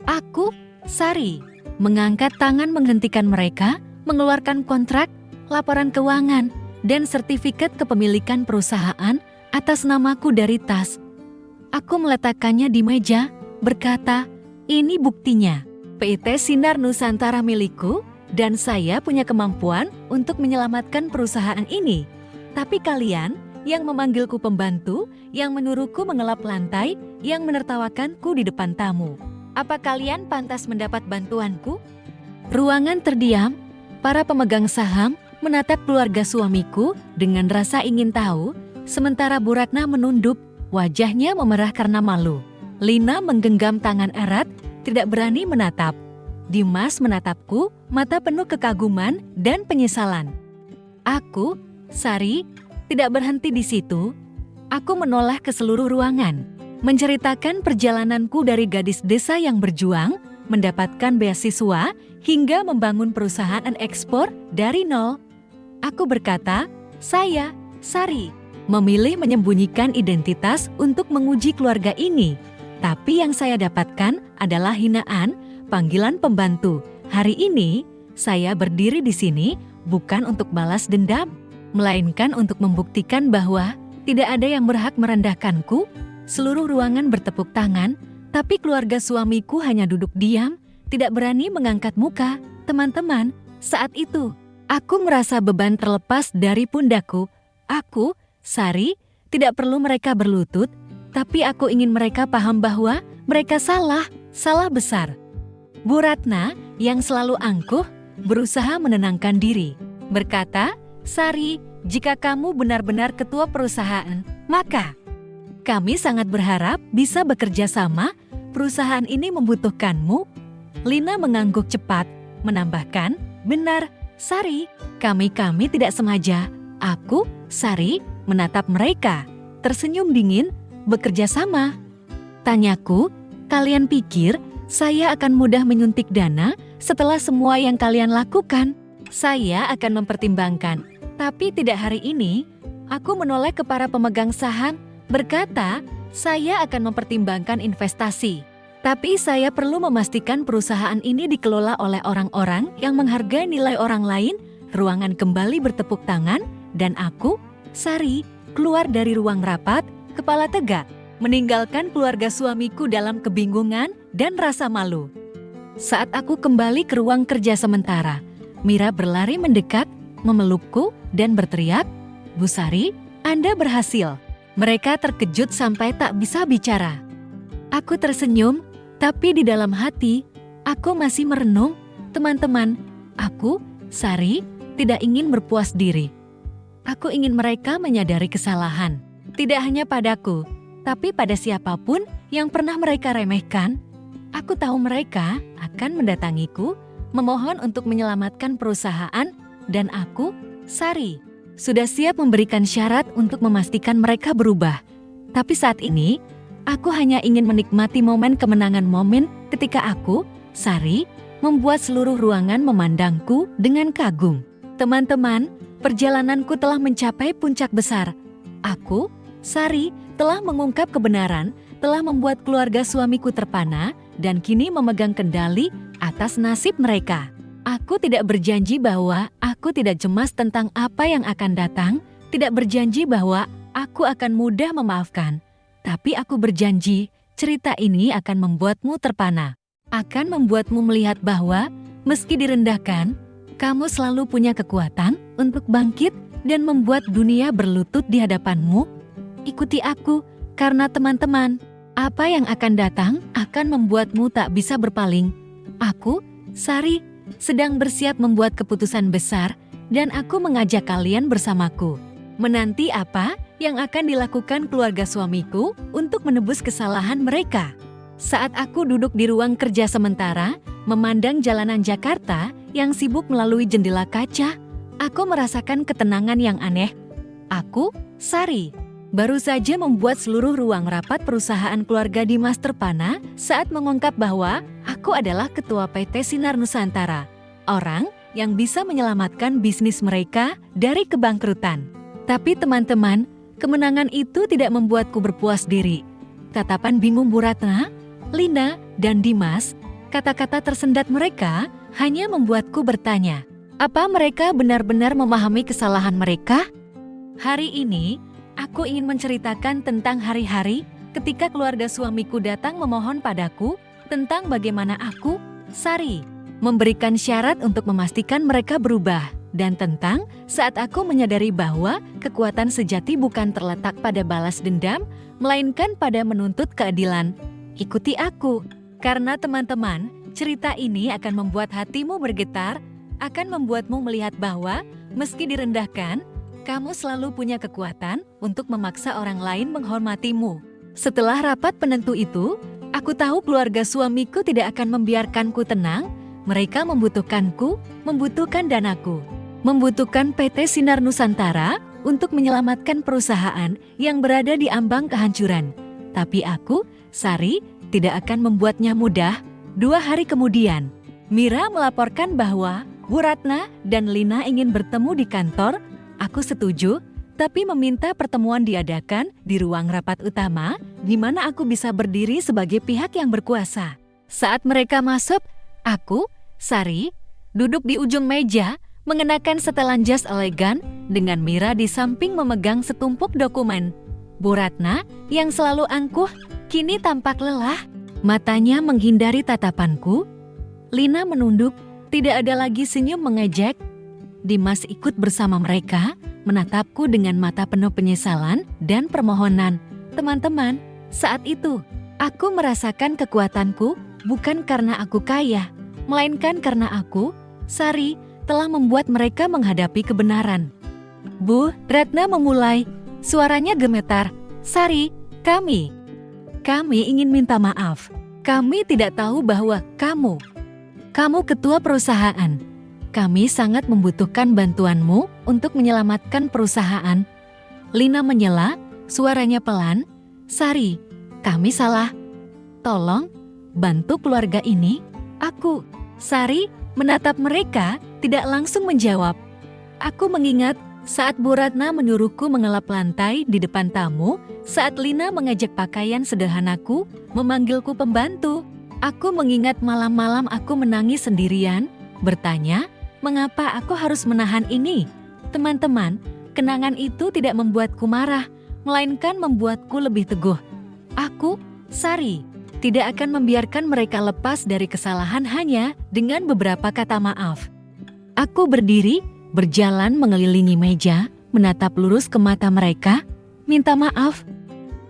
Aku, Sari, mengangkat tangan menghentikan mereka, mengeluarkan kontrak, laporan keuangan, dan sertifikat kepemilikan perusahaan atas namaku dari tas. Aku meletakkannya di meja, berkata, ini buktinya. PT Sinar Nusantara milikku, dan saya punya kemampuan untuk menyelamatkan perusahaan ini. Tapi kalian yang memanggilku pembantu, yang menyuruhku mengelap lantai, yang menertawakanku di depan tamu. Apa kalian pantas mendapat bantuanku? Ruangan terdiam, para pemegang saham menatap keluarga suamiku dengan rasa ingin tahu, sementara Bu Ratna menunduk, wajahnya memerah karena malu. Lina menggenggam tangan erat, tidak berani menatap. Dimas menatapku, mata penuh kekaguman dan penyesalan. Aku, Sari, tidak berhenti di situ. Aku menoleh ke seluruh ruangan, menceritakan perjalananku dari gadis desa yang berjuang, mendapatkan beasiswa, hingga membangun perusahaan ekspor dari nol. Aku berkata, saya, Sari, memilih menyembunyikan identitas untuk menguji keluarga ini. Tapi yang saya dapatkan adalah hinaan, panggilan pembantu. Hari ini, saya berdiri di sini bukan untuk balas dendam, melainkan untuk membuktikan bahwa tidak ada yang berhak merendahkanku. Seluruh ruangan bertepuk tangan, tapi keluarga suamiku hanya duduk diam, tidak berani mengangkat muka. Teman-teman, saat itu, aku merasa beban terlepas dari pundakku. Aku, Sari, tidak perlu mereka berlutut, tapi aku ingin mereka paham bahwa mereka salah besar. Bu Ratna, yang selalu angkuh, berusaha menenangkan diri. Berkata, Sari, jika kamu benar-benar ketua perusahaan, maka kami sangat berharap bisa bekerja sama. Perusahaan ini membutuhkanmu. Lina mengangguk cepat, menambahkan, benar, Sari, kami tidak sengaja. Aku, Sari, menatap mereka, tersenyum dingin. Bekerja sama? Tanyaku, kalian pikir saya akan mudah menyuntik dana setelah semua yang kalian lakukan? Saya akan mempertimbangkan, tapi tidak hari ini. Aku menoleh ke para pemegang saham, berkata, saya akan mempertimbangkan investasi. Tapi saya perlu memastikan perusahaan ini dikelola oleh orang-orang yang menghargai nilai orang lain. Ruangan kembali bertepuk tangan, dan aku, Sari, keluar dari ruang rapat, kepala tegak, meninggalkan keluarga suamiku dalam kebingungan dan rasa malu. Saat aku kembali ke ruang kerja sementara, Mira berlari mendekat, memelukku, dan berteriak, Bu Sari, Anda berhasil. Mereka terkejut sampai tak bisa bicara. Aku tersenyum, tapi di dalam hati, aku masih merenung. Teman-teman, aku, Sari, tidak ingin berpuas diri. Aku ingin mereka menyadari kesalahan. Tidak hanya padaku, tapi pada siapapun yang pernah mereka remehkan. Aku tahu mereka akan mendatangiku, memohon untuk menyelamatkan perusahaan, dan aku, Sari, sudah siap memberikan syarat untuk memastikan mereka berubah. Tapi saat ini, aku hanya ingin menikmati momen kemenangan ketika aku, Sari, membuat seluruh ruangan memandangku dengan kagum. Teman-teman, perjalananku telah mencapai puncak besar. Aku, Sari, telah mengungkap kebenaran telah membuat keluarga suamiku terpana dan kini memegang kendali atas nasib mereka. Aku tidak berjanji bahwa aku tidak cemas tentang apa yang akan datang, tidak berjanji bahwa aku akan mudah memaafkan. Tapi aku berjanji, cerita ini akan membuatmu terpana. Akan membuatmu melihat bahwa, meski direndahkan, kamu selalu punya kekuatan untuk bangkit dan membuat dunia berlutut di hadapanmu. Ikuti aku, karena teman-teman, apa yang akan datang akan membuatmu tak bisa berpaling. Aku, Sari, sedang bersiap membuat keputusan besar dan aku mengajak kalian bersamaku. Menanti apa yang akan dilakukan keluarga suamiku untuk menebus kesalahan mereka. Saat aku duduk di ruang kerja sementara, memandang jalanan Jakarta yang sibuk melalui jendela kaca, aku merasakan ketenangan yang aneh. Aku, Sari, baru saja membuat seluruh ruang rapat perusahaan keluarga Dimas terpana saat mengungkap bahwa aku adalah ketua PT Sinar Nusantara, orang yang bisa menyelamatkan bisnis mereka dari kebangkrutan. Tapi teman-teman, kemenangan itu tidak membuatku berpuas diri. Tatapan bingung Bu Ratna, Lina, dan Dimas, kata-kata tersendat mereka hanya membuatku bertanya, apa mereka benar-benar memahami kesalahan mereka? Hari ini, aku ingin menceritakan tentang hari-hari ketika keluarga suamiku datang memohon padaku tentang bagaimana aku, Sari, memberikan syarat untuk memastikan mereka berubah, dan tentang saat aku menyadari bahwa kekuatan sejati bukan terletak pada balas dendam, melainkan pada menuntut keadilan. Ikuti aku, karena teman-teman, cerita ini akan membuat hatimu bergetar, akan membuatmu melihat bahwa meski direndahkan, kamu selalu punya kekuatan untuk memaksa orang lain menghormatimu. Setelah rapat penentu itu, aku tahu keluarga suamiku tidak akan membiarkanku tenang. Mereka membutuhkanku, membutuhkan danaku, membutuhkan PT Sinar Nusantara untuk menyelamatkan perusahaan yang berada di ambang kehancuran. Tapi aku, Sari, tidak akan membuatnya mudah. 2 hari kemudian, Mira melaporkan bahwa Bu Ratna dan Lina ingin bertemu di kantor. Aku setuju, tapi meminta pertemuan diadakan di ruang rapat utama, di mana aku bisa berdiri sebagai pihak yang berkuasa. Saat mereka masuk, aku, Sari, duduk di ujung meja, mengenakan setelan jas elegan, dengan Mira di samping memegang setumpuk dokumen. Bu Ratna, yang selalu angkuh, kini tampak lelah. Matanya menghindari tatapanku. Lina menunduk, tidak ada lagi senyum mengejek. Dimas ikut bersama mereka, menatapku dengan mata penuh penyesalan dan permohonan. Teman-teman, saat itu, aku merasakan kekuatanku bukan karena aku kaya, melainkan karena aku, Sari, telah membuat mereka menghadapi kebenaran. Bu Ratna memulai, suaranya gemetar. Sari, kami ingin minta maaf. Kami tidak tahu bahwa kamu ketua perusahaan. Kami sangat membutuhkan bantuanmu untuk menyelamatkan perusahaan. Lina menyela, suaranya pelan. Sari, kami salah. Tolong, bantu keluarga ini. Aku, Sari, menatap mereka, tidak langsung menjawab. Aku mengingat saat Bu Ratna menyuruhku mengelap lantai di depan tamu, saat Lina mengejek pakaian sederhanaku, memanggilku pembantu. Aku mengingat malam-malam aku menangis sendirian, bertanya, mengapa aku harus menahan ini? Teman-teman, kenangan itu tidak membuatku marah, melainkan membuatku lebih teguh. Aku, Sari, tidak akan membiarkan mereka lepas dari kesalahan hanya dengan beberapa kata maaf. Aku berdiri, berjalan mengelilingi meja, menatap lurus ke mata mereka. Minta maaf?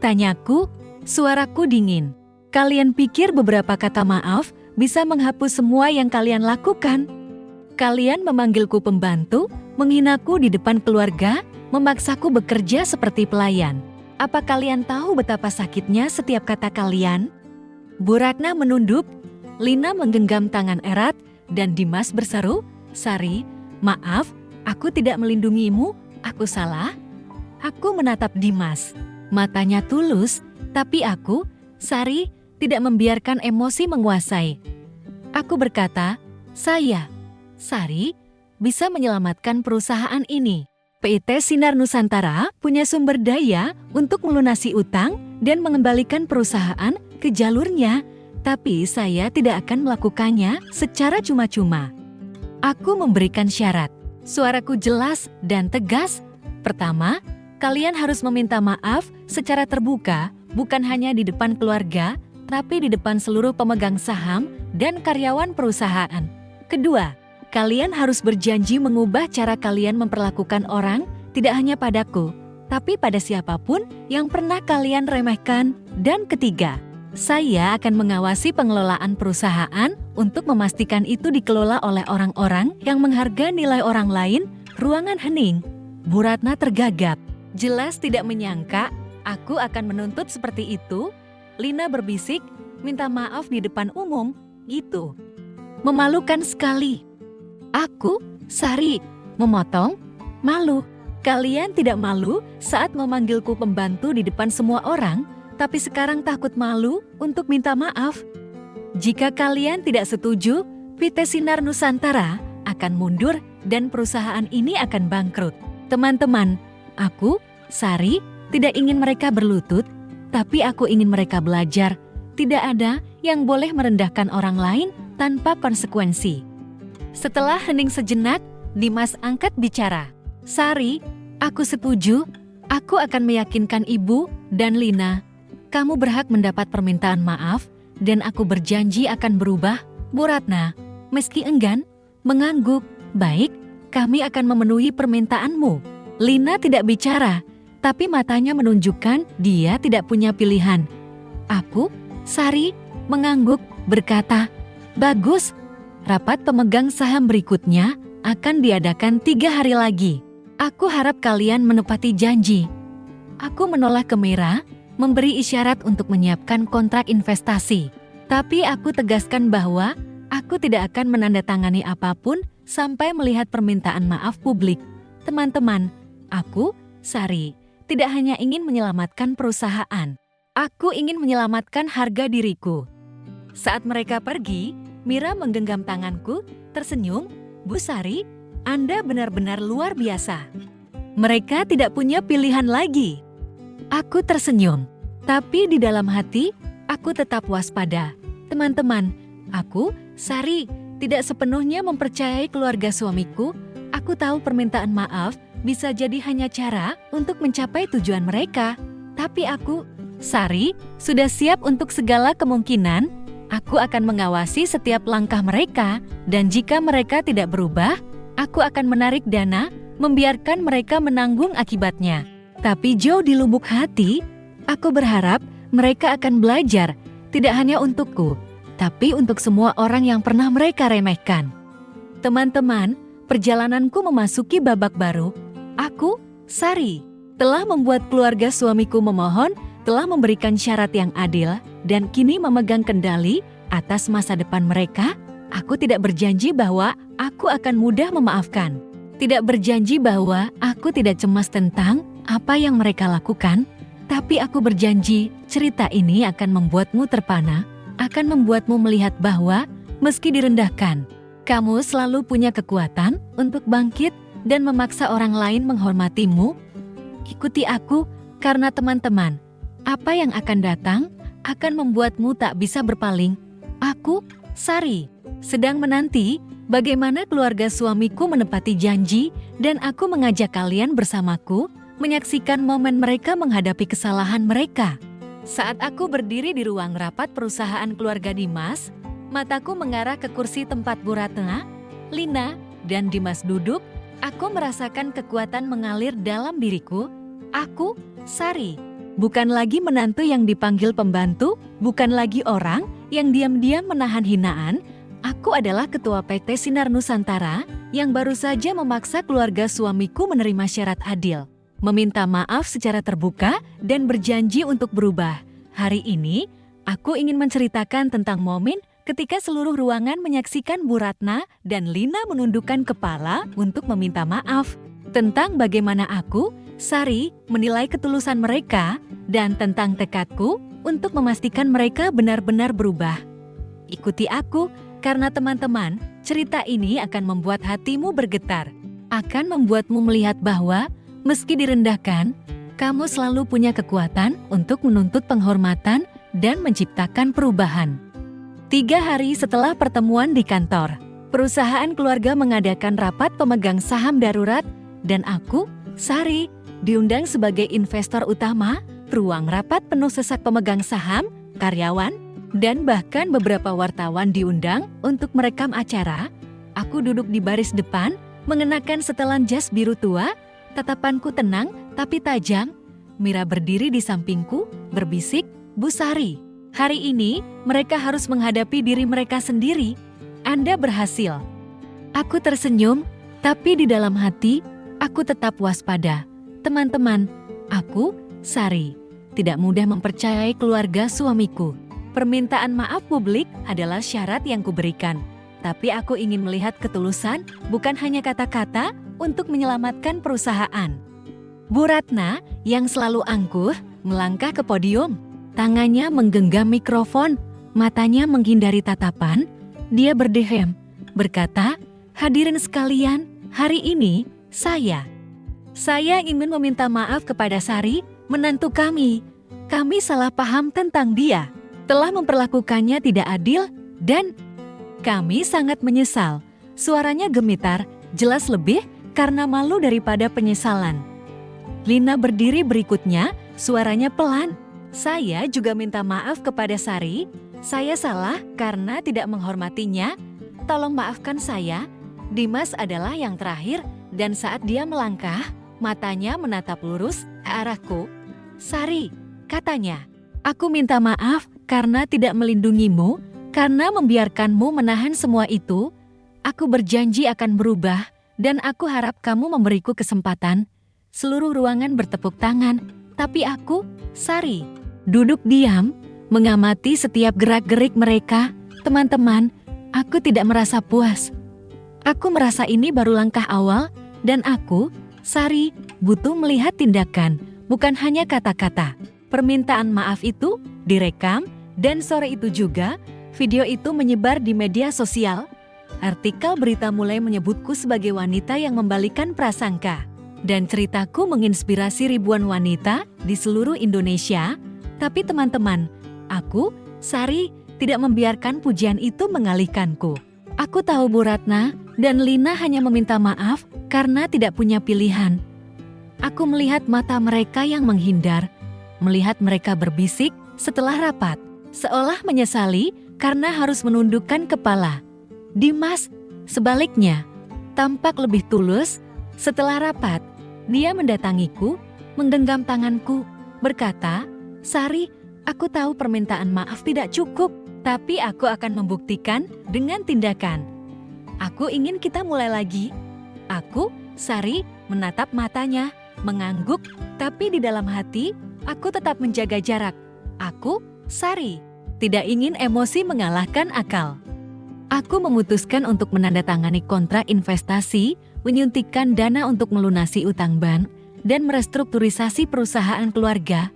Tanyaku, suaraku dingin. Kalian pikir beberapa kata maaf bisa menghapus semua yang kalian lakukan? Kalian memanggilku pembantu, menghinaku di depan keluarga, memaksaku bekerja seperti pelayan. Apa kalian tahu betapa sakitnya setiap kata kalian? Bu Ratna menunduk, Lina menggenggam tangan erat, dan Dimas berseru, Sari, maaf, aku tidak melindungimu, aku salah. Aku menatap Dimas, matanya tulus, tapi aku, Sari, tidak membiarkan emosi menguasai. Aku berkata, saya, Sari, bisa menyelamatkan perusahaan ini. PT Sinar Nusantara punya sumber daya untuk melunasi utang dan mengembalikan perusahaan ke jalurnya, tapi saya tidak akan melakukannya secara cuma-cuma. Aku memberikan syarat. Suaraku jelas dan tegas. Pertama, kalian harus meminta maaf secara terbuka, bukan hanya di depan keluarga, tapi di depan seluruh pemegang saham dan karyawan perusahaan. Kedua, kalian harus berjanji mengubah cara kalian memperlakukan orang, tidak hanya padaku, tapi pada siapapun yang pernah kalian remehkan. Dan ketiga, saya akan mengawasi pengelolaan perusahaan untuk memastikan itu dikelola oleh orang-orang yang menghargai nilai orang lain. Ruangan hening. Bu Ratna tergagap. Jelas tidak menyangka aku akan menuntut seperti itu. Lina berbisik, minta maaf di depan umum, gitu. Memalukan sekali. Aku, Sari, memotong, malu. Kalian tidak malu saat memanggilku pembantu di depan semua orang, tapi sekarang takut malu untuk minta maaf. Jika kalian tidak setuju, PT Sinar Nusantara akan mundur dan perusahaan ini akan bangkrut. Teman-teman, aku, Sari, tidak ingin mereka berlutut, tapi aku ingin mereka belajar. Tidak ada yang boleh merendahkan orang lain tanpa konsekuensi. Setelah hening sejenak, Dimas angkat bicara. Sari, aku setuju. Aku akan meyakinkan Ibu dan Lina. Kamu berhak mendapat permintaan maaf, dan aku berjanji akan berubah. Bu Ratna, meski enggan, mengangguk. Baik, kami akan memenuhi permintaanmu. Lina tidak bicara, tapi matanya menunjukkan dia tidak punya pilihan. Aku, Sari, mengangguk, berkata, bagus. Rapat pemegang saham berikutnya akan diadakan 3 hari lagi. Aku harap kalian menepati janji. Aku menoleh ke Mira, memberi isyarat untuk menyiapkan kontrak investasi. Tapi aku tegaskan bahwa aku tidak akan menandatangani apapun sampai melihat permintaan maaf publik. Teman-teman, aku, Sari, tidak hanya ingin menyelamatkan perusahaan. Aku ingin menyelamatkan harga diriku. Saat mereka pergi, Mira menggenggam tanganku, tersenyum, Bu Sari, Anda benar-benar luar biasa. Mereka tidak punya pilihan lagi. Aku tersenyum, tapi di dalam hati, aku tetap waspada. Teman-teman, aku, Sari, tidak sepenuhnya mempercayai keluarga suamiku. Aku tahu permintaan maaf bisa jadi hanya cara untuk mencapai tujuan mereka. Tapi aku, Sari, sudah siap untuk segala kemungkinan. Aku akan mengawasi setiap langkah mereka, dan jika mereka tidak berubah, aku akan menarik dana, membiarkan mereka menanggung akibatnya. Tapi jauh di lubuk hati, aku berharap mereka akan belajar, tidak hanya untukku, tapi untuk semua orang yang pernah mereka remehkan. Teman-teman, perjalananku memasuki babak baru. Aku, Sari, telah membuat keluarga suamiku memohon, telah memberikan syarat yang adil, dan kini memegang kendali atas masa depan mereka. Aku tidak berjanji bahwa aku akan mudah memaafkan. Tidak berjanji bahwa aku tidak cemas tentang apa yang mereka lakukan. Tapi aku berjanji cerita ini akan membuatmu terpana, akan membuatmu melihat bahwa meski direndahkan, kamu selalu punya kekuatan untuk bangkit dan memaksa orang lain menghormatimu. Ikuti aku, karena teman-teman, apa yang akan datang akan membuatmu tak bisa berpaling. Aku, Sari, sedang menanti bagaimana keluarga suamiku menepati janji, dan aku mengajak kalian bersamaku menyaksikan momen mereka menghadapi kesalahan mereka. Saat aku berdiri di ruang rapat perusahaan keluarga Dimas, mataku mengarah ke kursi tempat Bu Ratna, Lina, dan Dimas duduk. Aku merasakan kekuatan mengalir dalam diriku. Aku, Sari, bukan lagi menantu yang dipanggil pembantu, bukan lagi orang yang diam-diam menahan hinaan. Aku adalah ketua PT Sinar Nusantara yang baru saja memaksa keluarga suamiku menerima syarat adil, meminta maaf secara terbuka, dan berjanji untuk berubah. Hari ini, aku ingin menceritakan tentang momen ketika seluruh ruangan menyaksikan Bu Ratna dan Lina menundukkan kepala untuk meminta maaf. Tentang bagaimana aku, Sari, menilai ketulusan mereka, dan tentang tekadku untuk memastikan mereka benar-benar berubah. Ikuti aku, karena teman-teman, cerita ini akan membuat hatimu bergetar. akan membuatmu melihat bahwa meski direndahkan, kamu selalu punya kekuatan untuk menuntut penghormatan dan menciptakan perubahan. 3 hari setelah pertemuan di kantor, perusahaan keluarga mengadakan rapat pemegang saham darurat dan aku, Sari, diundang sebagai investor utama. Ruang rapat penuh sesak pemegang saham, karyawan, dan bahkan beberapa wartawan diundang untuk merekam acara. Aku duduk di baris depan, mengenakan setelan jas biru tua, tatapanku tenang tapi tajam. Mira berdiri di sampingku, berbisik, "Bu Sari, hari ini mereka harus menghadapi diri mereka sendiri. Anda berhasil." Aku tersenyum, tapi di dalam hati, aku tetap waspada. Teman-teman, aku, Sari, tidak mudah mempercayai keluarga suamiku. Permintaan maaf publik adalah syarat yang kuberikan. Tapi aku ingin melihat ketulusan, bukan hanya kata-kata, untuk menyelamatkan perusahaan. Bu Ratna, yang selalu angkuh, melangkah ke podium. Tangannya menggenggam mikrofon, matanya menghindari tatapan. Dia berdehem, berkata, "Hadirin sekalian, hari ini, Saya ingin meminta maaf kepada Sari, menantu kami. Kami salah paham tentang dia, telah memperlakukannya tidak adil, dan kami sangat menyesal." Suaranya gemitar, jelas lebih karena malu daripada penyesalan. Lina berdiri berikutnya, suaranya pelan. "Saya juga minta maaf kepada Sari. Saya salah karena tidak menghormatinya. Tolong maafkan saya." Dimas adalah yang terakhir, dan saat dia melangkah, matanya menatap lurus ke arahku. "Sari," katanya, "aku minta maaf karena tidak melindungimu, karena membiarkanmu menahan semua itu. Aku berjanji akan berubah, dan aku harap kamu memberiku kesempatan." Seluruh ruangan bertepuk tangan, tapi aku, Sari, duduk diam, mengamati setiap gerak-gerik mereka. Teman-teman, aku tidak merasa puas. Aku merasa ini baru langkah awal, dan aku, Sari, butuh melihat tindakan, bukan hanya kata-kata. Permintaan maaf itu direkam, dan sore itu juga, video itu menyebar di media sosial. Artikel berita mulai menyebutku sebagai wanita yang membalikan prasangka. Dan ceritaku menginspirasi ribuan wanita di seluruh Indonesia. Tapi teman-teman, aku, Sari, tidak membiarkan pujian itu mengalihkanku. Aku tahu Bu Ratna dan Lina hanya meminta maaf karena tidak punya pilihan. Aku melihat mata mereka yang menghindar, melihat mereka berbisik setelah rapat, seolah menyesali karena harus menundukkan kepala. Dimas, sebaliknya, tampak lebih tulus. Setelah rapat, dia mendatangiku, menggenggam tanganku, berkata, "Sari, aku tahu permintaan maaf tidak cukup, tapi aku akan membuktikan dengan tindakan. Aku ingin kita mulai lagi." Aku, Sari, menatap matanya, mengangguk, tapi di dalam hati, aku tetap menjaga jarak. Aku, Sari, tidak ingin emosi mengalahkan akal. Aku memutuskan untuk menandatangani kontrak investasi, menyuntikkan dana untuk melunasi utang bank, dan merestrukturisasi perusahaan keluarga.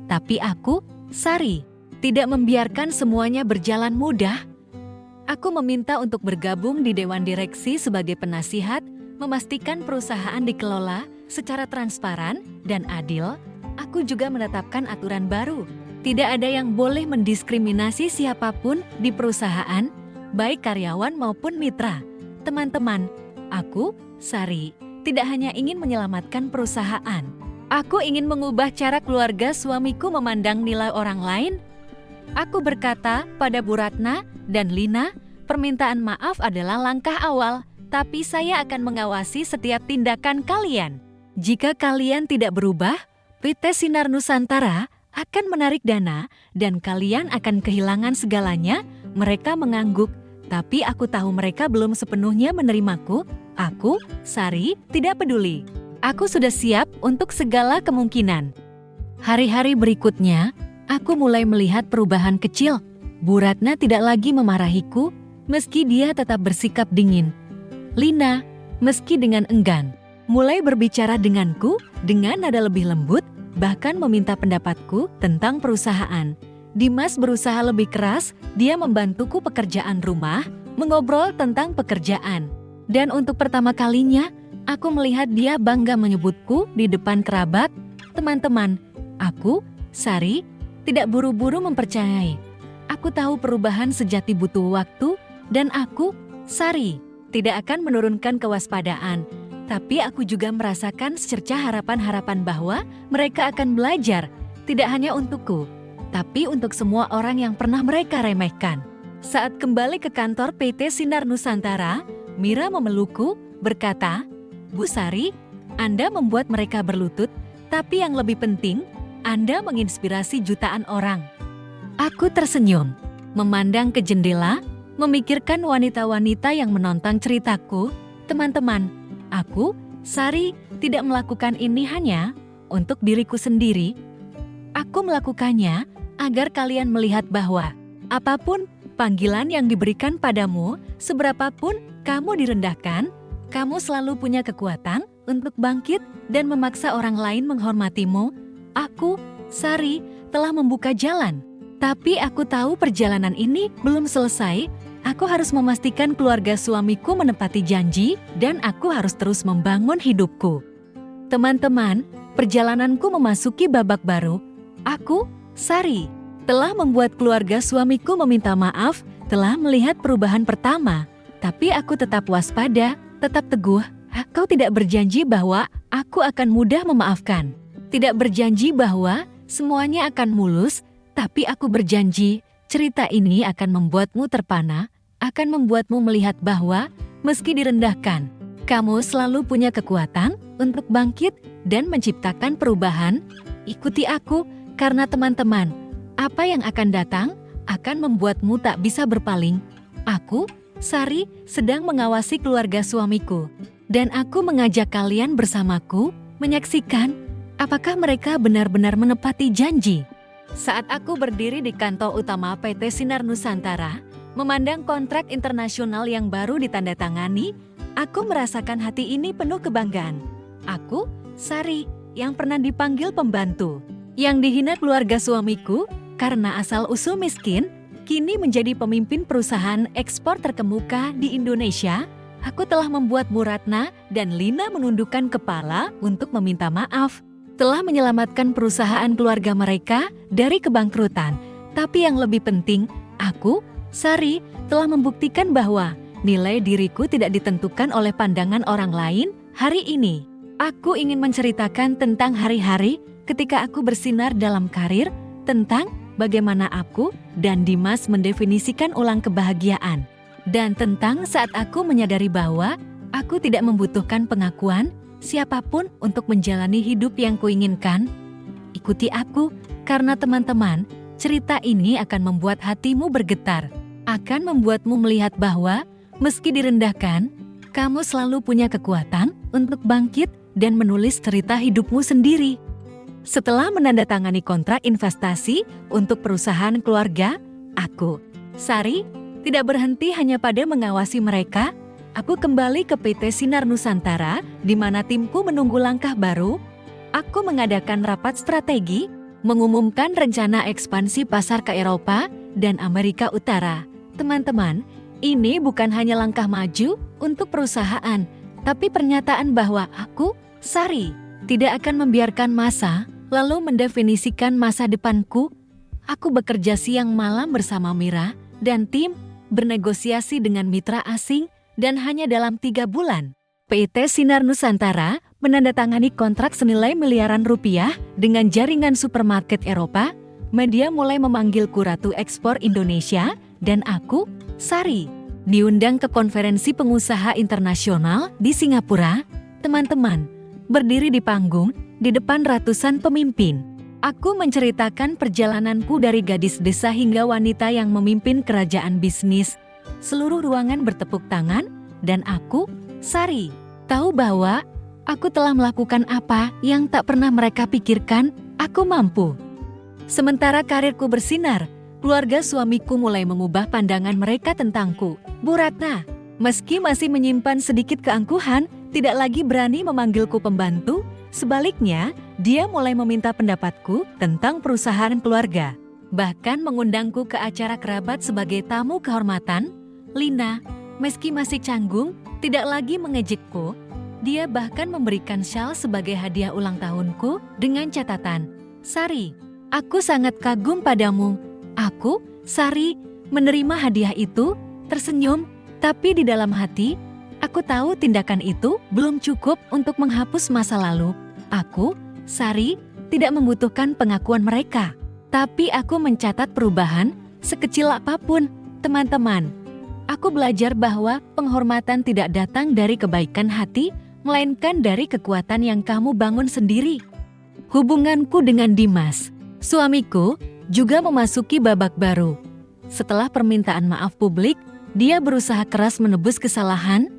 Tapi aku, Sari, tidak membiarkan semuanya berjalan mudah. Aku meminta untuk bergabung di Dewan Direksi sebagai penasihat, memastikan perusahaan dikelola secara transparan dan adil. Aku juga menetapkan aturan baru. Tidak ada yang boleh mendiskriminasi siapapun di perusahaan, baik karyawan maupun mitra. Teman-teman, aku, Sari, tidak hanya ingin menyelamatkan perusahaan. Aku ingin mengubah cara keluarga suamiku memandang nilai orang lain. Aku berkata pada Bu Ratna dan Lina, permintaan maaf adalah langkah awal, tapi saya akan mengawasi setiap tindakan kalian. Jika kalian tidak berubah, PT Sinar Nusantara akan menarik dana dan kalian akan kehilangan segalanya. Mereka mengangguk, tapi aku tahu mereka belum sepenuhnya menerimaku. Aku, Sari, tidak peduli. Aku sudah siap untuk segala kemungkinan. Hari-hari berikutnya, aku mulai melihat perubahan kecil. Bu Ratna tidak lagi memarahiku, meski dia tetap bersikap dingin. Lina, meski dengan enggan, mulai berbicara denganku dengan nada lebih lembut, bahkan meminta pendapatku tentang perusahaan. Dimas berusaha lebih keras, dia membantuku pekerjaan rumah, mengobrol tentang pekerjaan. Dan untuk pertama kalinya, Aku melihat dia bangga menyebutku di depan kerabat, teman-teman. Aku, Sari, tidak buru-buru mempercayai. Aku tahu perubahan sejati butuh waktu, dan aku, Sari, tidak akan menurunkan kewaspadaan. Tapi aku juga merasakan secercah harapan-harapan bahwa mereka akan belajar, tidak hanya untukku, tapi untuk semua orang yang pernah mereka remehkan. Saat kembali ke kantor PT Sinar Nusantara, Mira memelukku, berkata, "Bu Sari, Anda membuat mereka berlutut, tapi yang lebih penting, Anda menginspirasi jutaan orang." Aku tersenyum, memandang ke jendela, memikirkan wanita-wanita yang menonton ceritaku. Teman-teman, aku, Sari, tidak melakukan ini hanya untuk diriku sendiri. Aku melakukannya agar kalian melihat bahwa apapun panggilan yang diberikan padamu, seberapapun kamu direndahkan, kamu selalu punya kekuatan untuk bangkit dan memaksa orang lain menghormatimu. Aku, Sari, telah membuka jalan. Tapi aku tahu perjalanan ini belum selesai. Aku harus memastikan keluarga suamiku menepati janji dan aku harus terus membangun hidupku. Teman-teman, perjalananku memasuki babak baru. Aku, Sari, telah membuat keluarga suamiku meminta maaf, telah melihat perubahan pertama. Tapi aku tetap waspada, tetap teguh. Kau tidak berjanji bahwa aku akan mudah memaafkan. Tidak berjanji bahwa semuanya akan mulus, tapi aku berjanji cerita ini akan membuatmu terpana, akan membuatmu melihat bahwa meski direndahkan, kamu selalu punya kekuatan untuk bangkit dan menciptakan perubahan. Ikuti aku, karena teman-teman, apa yang akan datang akan membuatmu tak bisa berpaling. Aku, Sari, sedang mengawasi keluarga suamiku. Dan aku mengajak kalian bersamaku menyaksikan apakah mereka benar-benar menepati janji. Saat aku berdiri di kantor utama PT Sinar Nusantara, memandang kontrak internasional yang baru ditandatangani, aku merasakan hati ini penuh kebanggaan. Aku, Sari, yang pernah dipanggil pembantu, yang dihina keluarga suamiku karena asal-usul miskin, kini menjadi pemimpin perusahaan ekspor terkemuka di Indonesia. Aku telah membuat Bu Ratna dan Lina menundukkan kepala untuk meminta maaf. Telah menyelamatkan perusahaan keluarga mereka dari kebangkrutan. Tapi yang lebih penting, aku, Sari, telah membuktikan bahwa nilai diriku tidak ditentukan oleh pandangan orang lain. Hari ini, aku ingin menceritakan tentang hari-hari ketika aku bersinar dalam karir, tentang bagaimana aku dan Dimas mendefinisikan ulang kebahagiaan. Dan tentang saat aku menyadari bahwa aku tidak membutuhkan pengakuan siapapun untuk menjalani hidup yang kuinginkan. Ikuti aku, karena teman-teman, cerita ini akan membuat hatimu bergetar. Akan membuatmu melihat bahwa meski direndahkan, kamu selalu punya kekuatan untuk bangkit dan menulis cerita hidupmu sendiri. Setelah menandatangani kontrak investasi untuk perusahaan keluarga, aku, Sari, tidak berhenti hanya pada mengawasi mereka. Aku kembali ke PT Sinar Nusantara, di mana timku menunggu langkah baru. Aku mengadakan rapat strategi, mengumumkan rencana ekspansi pasar ke Eropa dan Amerika Utara. Teman-teman, ini bukan hanya langkah maju untuk perusahaan, tapi pernyataan bahwa aku, Sari, tidak akan membiarkan masa lalu mendefinisikan masa depanku. Aku bekerja siang malam bersama Mira dan tim, bernegosiasi dengan mitra asing, dan hanya dalam 3 bulan, PT Sinar Nusantara menandatangani kontrak senilai miliaran rupiah dengan jaringan supermarket Eropa. Media mulai memanggilku Ratu Ekspor Indonesia, dan aku, Sari, diundang ke konferensi pengusaha internasional di Singapura. Teman-teman, berdiri di panggung, di depan ratusan pemimpin. Aku menceritakan perjalananku dari gadis desa hingga wanita yang memimpin kerajaan bisnis. Seluruh ruangan bertepuk tangan, dan aku, Sari, tahu bahwa aku telah melakukan apa yang tak pernah mereka pikirkan aku mampu. Sementara karirku bersinar, keluarga suamiku mulai mengubah pandangan mereka tentangku. Bu Ratna, meski masih menyimpan sedikit keangkuhan, tidak lagi berani memanggilku pembantu. Sebaliknya, dia mulai meminta pendapatku tentang perusahaan keluarga. Bahkan mengundangku ke acara kerabat sebagai tamu kehormatan. Lina, meski masih canggung, tidak lagi mengejekku. Dia bahkan memberikan syal sebagai hadiah ulang tahunku dengan catatan, "Sari, aku sangat kagum padamu." Aku, Sari, menerima hadiah itu, tersenyum, tapi di dalam hati, aku tahu tindakan itu belum cukup untuk menghapus masa lalu. Aku, Sari, tidak membutuhkan pengakuan mereka. Tapi aku mencatat perubahan sekecil apapun, teman-teman. Aku belajar bahwa penghormatan tidak datang dari kebaikan hati, melainkan dari kekuatan yang kamu bangun sendiri. Hubunganku dengan Dimas, suamiku, juga memasuki babak baru. Setelah permintaan maaf publik, dia berusaha keras menebus kesalahan.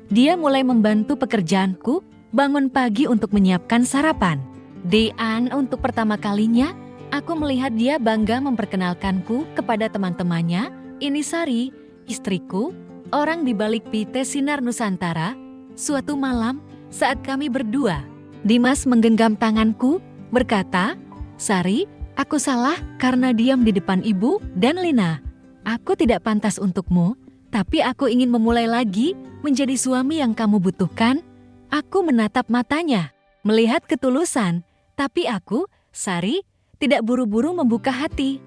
Dia mulai membantu pekerjaanku, bangun pagi untuk menyiapkan sarapan. Dan untuk pertama kalinya, aku melihat dia bangga memperkenalkanku kepada teman-temannya. Ini Sari, istriku, orang di balik PT Sinar Nusantara. Suatu malam, saat kami berdua, Dimas menggenggam tanganku, berkata, "Sari, aku salah karena diam di depan ibu dan Lina. Aku tidak pantas untukmu, tapi aku ingin memulai lagi menjadi suami yang kamu butuhkan." Aku menatap matanya, melihat ketulusan, tapi aku, Sari, tidak buru-buru membuka hati.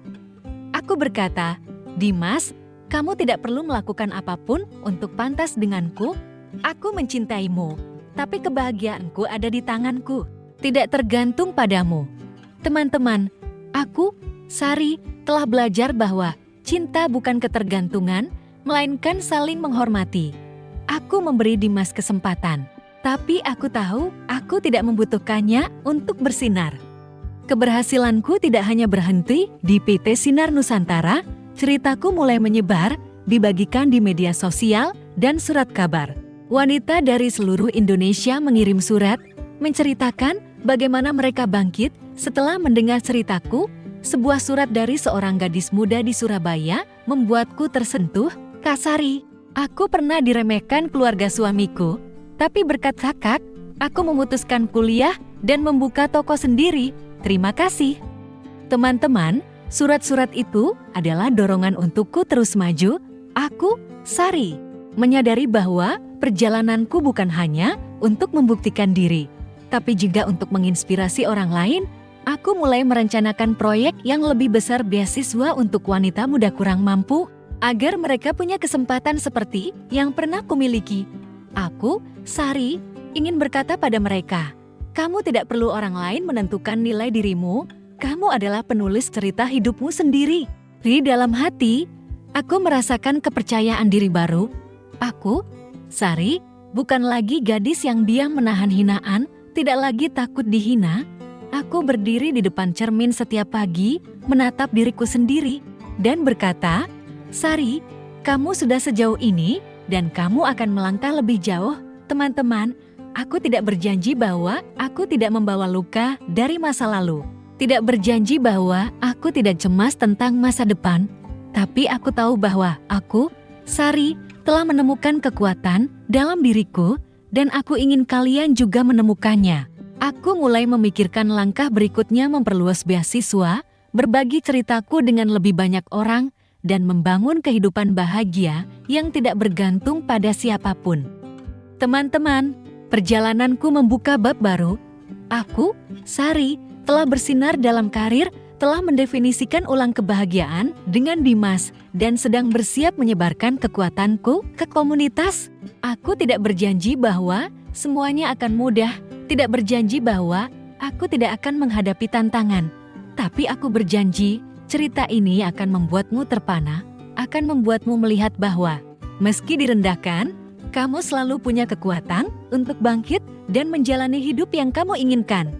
Aku berkata, "Dimas, kamu tidak perlu melakukan apapun untuk pantas denganku. Aku mencintaimu, tapi kebahagiaanku ada di tanganku, tidak tergantung padamu." Teman-teman, aku, Sari, telah belajar bahwa cinta bukan ketergantungan, melainkan saling menghormati. Aku memberi Dimas kesempatan, tapi aku tahu aku tidak membutuhkannya untuk bersinar. Keberhasilanku tidak hanya berhenti di PT Sinar Nusantara, ceritaku mulai menyebar, dibagikan di media sosial dan surat kabar. Wanita dari seluruh Indonesia mengirim surat, menceritakan bagaimana mereka bangkit setelah mendengar ceritaku. Sebuah surat dari seorang gadis muda di Surabaya membuatku tersentuh. "Kak Sari, aku pernah diremehkan keluarga suamiku, tapi berkat kakak, aku memutuskan kuliah dan membuka toko sendiri. Terima kasih." Teman-teman, surat-surat itu adalah dorongan untukku terus maju. Aku, Sari, menyadari bahwa perjalananku bukan hanya untuk membuktikan diri, tapi juga untuk menginspirasi orang lain. Aku mulai merencanakan proyek yang lebih besar, beasiswa untuk wanita muda kurang mampu, agar mereka punya kesempatan seperti yang pernah kumiliki. Aku, Sari, ingin berkata pada mereka, kamu tidak perlu orang lain menentukan nilai dirimu, kamu adalah penulis cerita hidupmu sendiri. Di dalam hati, aku merasakan kepercayaan diri baru. Aku, Sari, bukan lagi gadis yang diam menahan hinaan, tidak lagi takut dihina. Aku berdiri di depan cermin setiap pagi, menatap diriku sendiri, dan berkata, Sari, kamu sudah sejauh ini, dan kamu akan melangkah lebih jauh. Teman-teman, aku tidak berjanji bahwa aku tidak membawa luka dari masa lalu. Tidak berjanji bahwa aku tidak cemas tentang masa depan. Tapi aku tahu bahwa aku, Sari, telah menemukan kekuatan dalam diriku, dan aku ingin kalian juga menemukannya. Aku mulai memikirkan langkah berikutnya, memperluas beasiswa, berbagi ceritaku dengan lebih banyak orang, dan membangun kehidupan bahagia yang tidak bergantung pada siapapun. Teman-teman, perjalananku membuka bab baru. Aku, Sari, telah bersinar dalam karir, telah mendefinisikan ulang kebahagiaan dengan Dimas, dan sedang bersiap menyebarkan kekuatanku ke komunitas. Aku tidak berjanji bahwa semuanya akan mudah, tidak berjanji bahwa aku tidak akan menghadapi tantangan. Tapi aku berjanji, cerita ini akan membuatmu terpana, akan membuatmu melihat bahwa meski direndahkan, kamu selalu punya kekuatan untuk bangkit dan menjalani hidup yang kamu inginkan.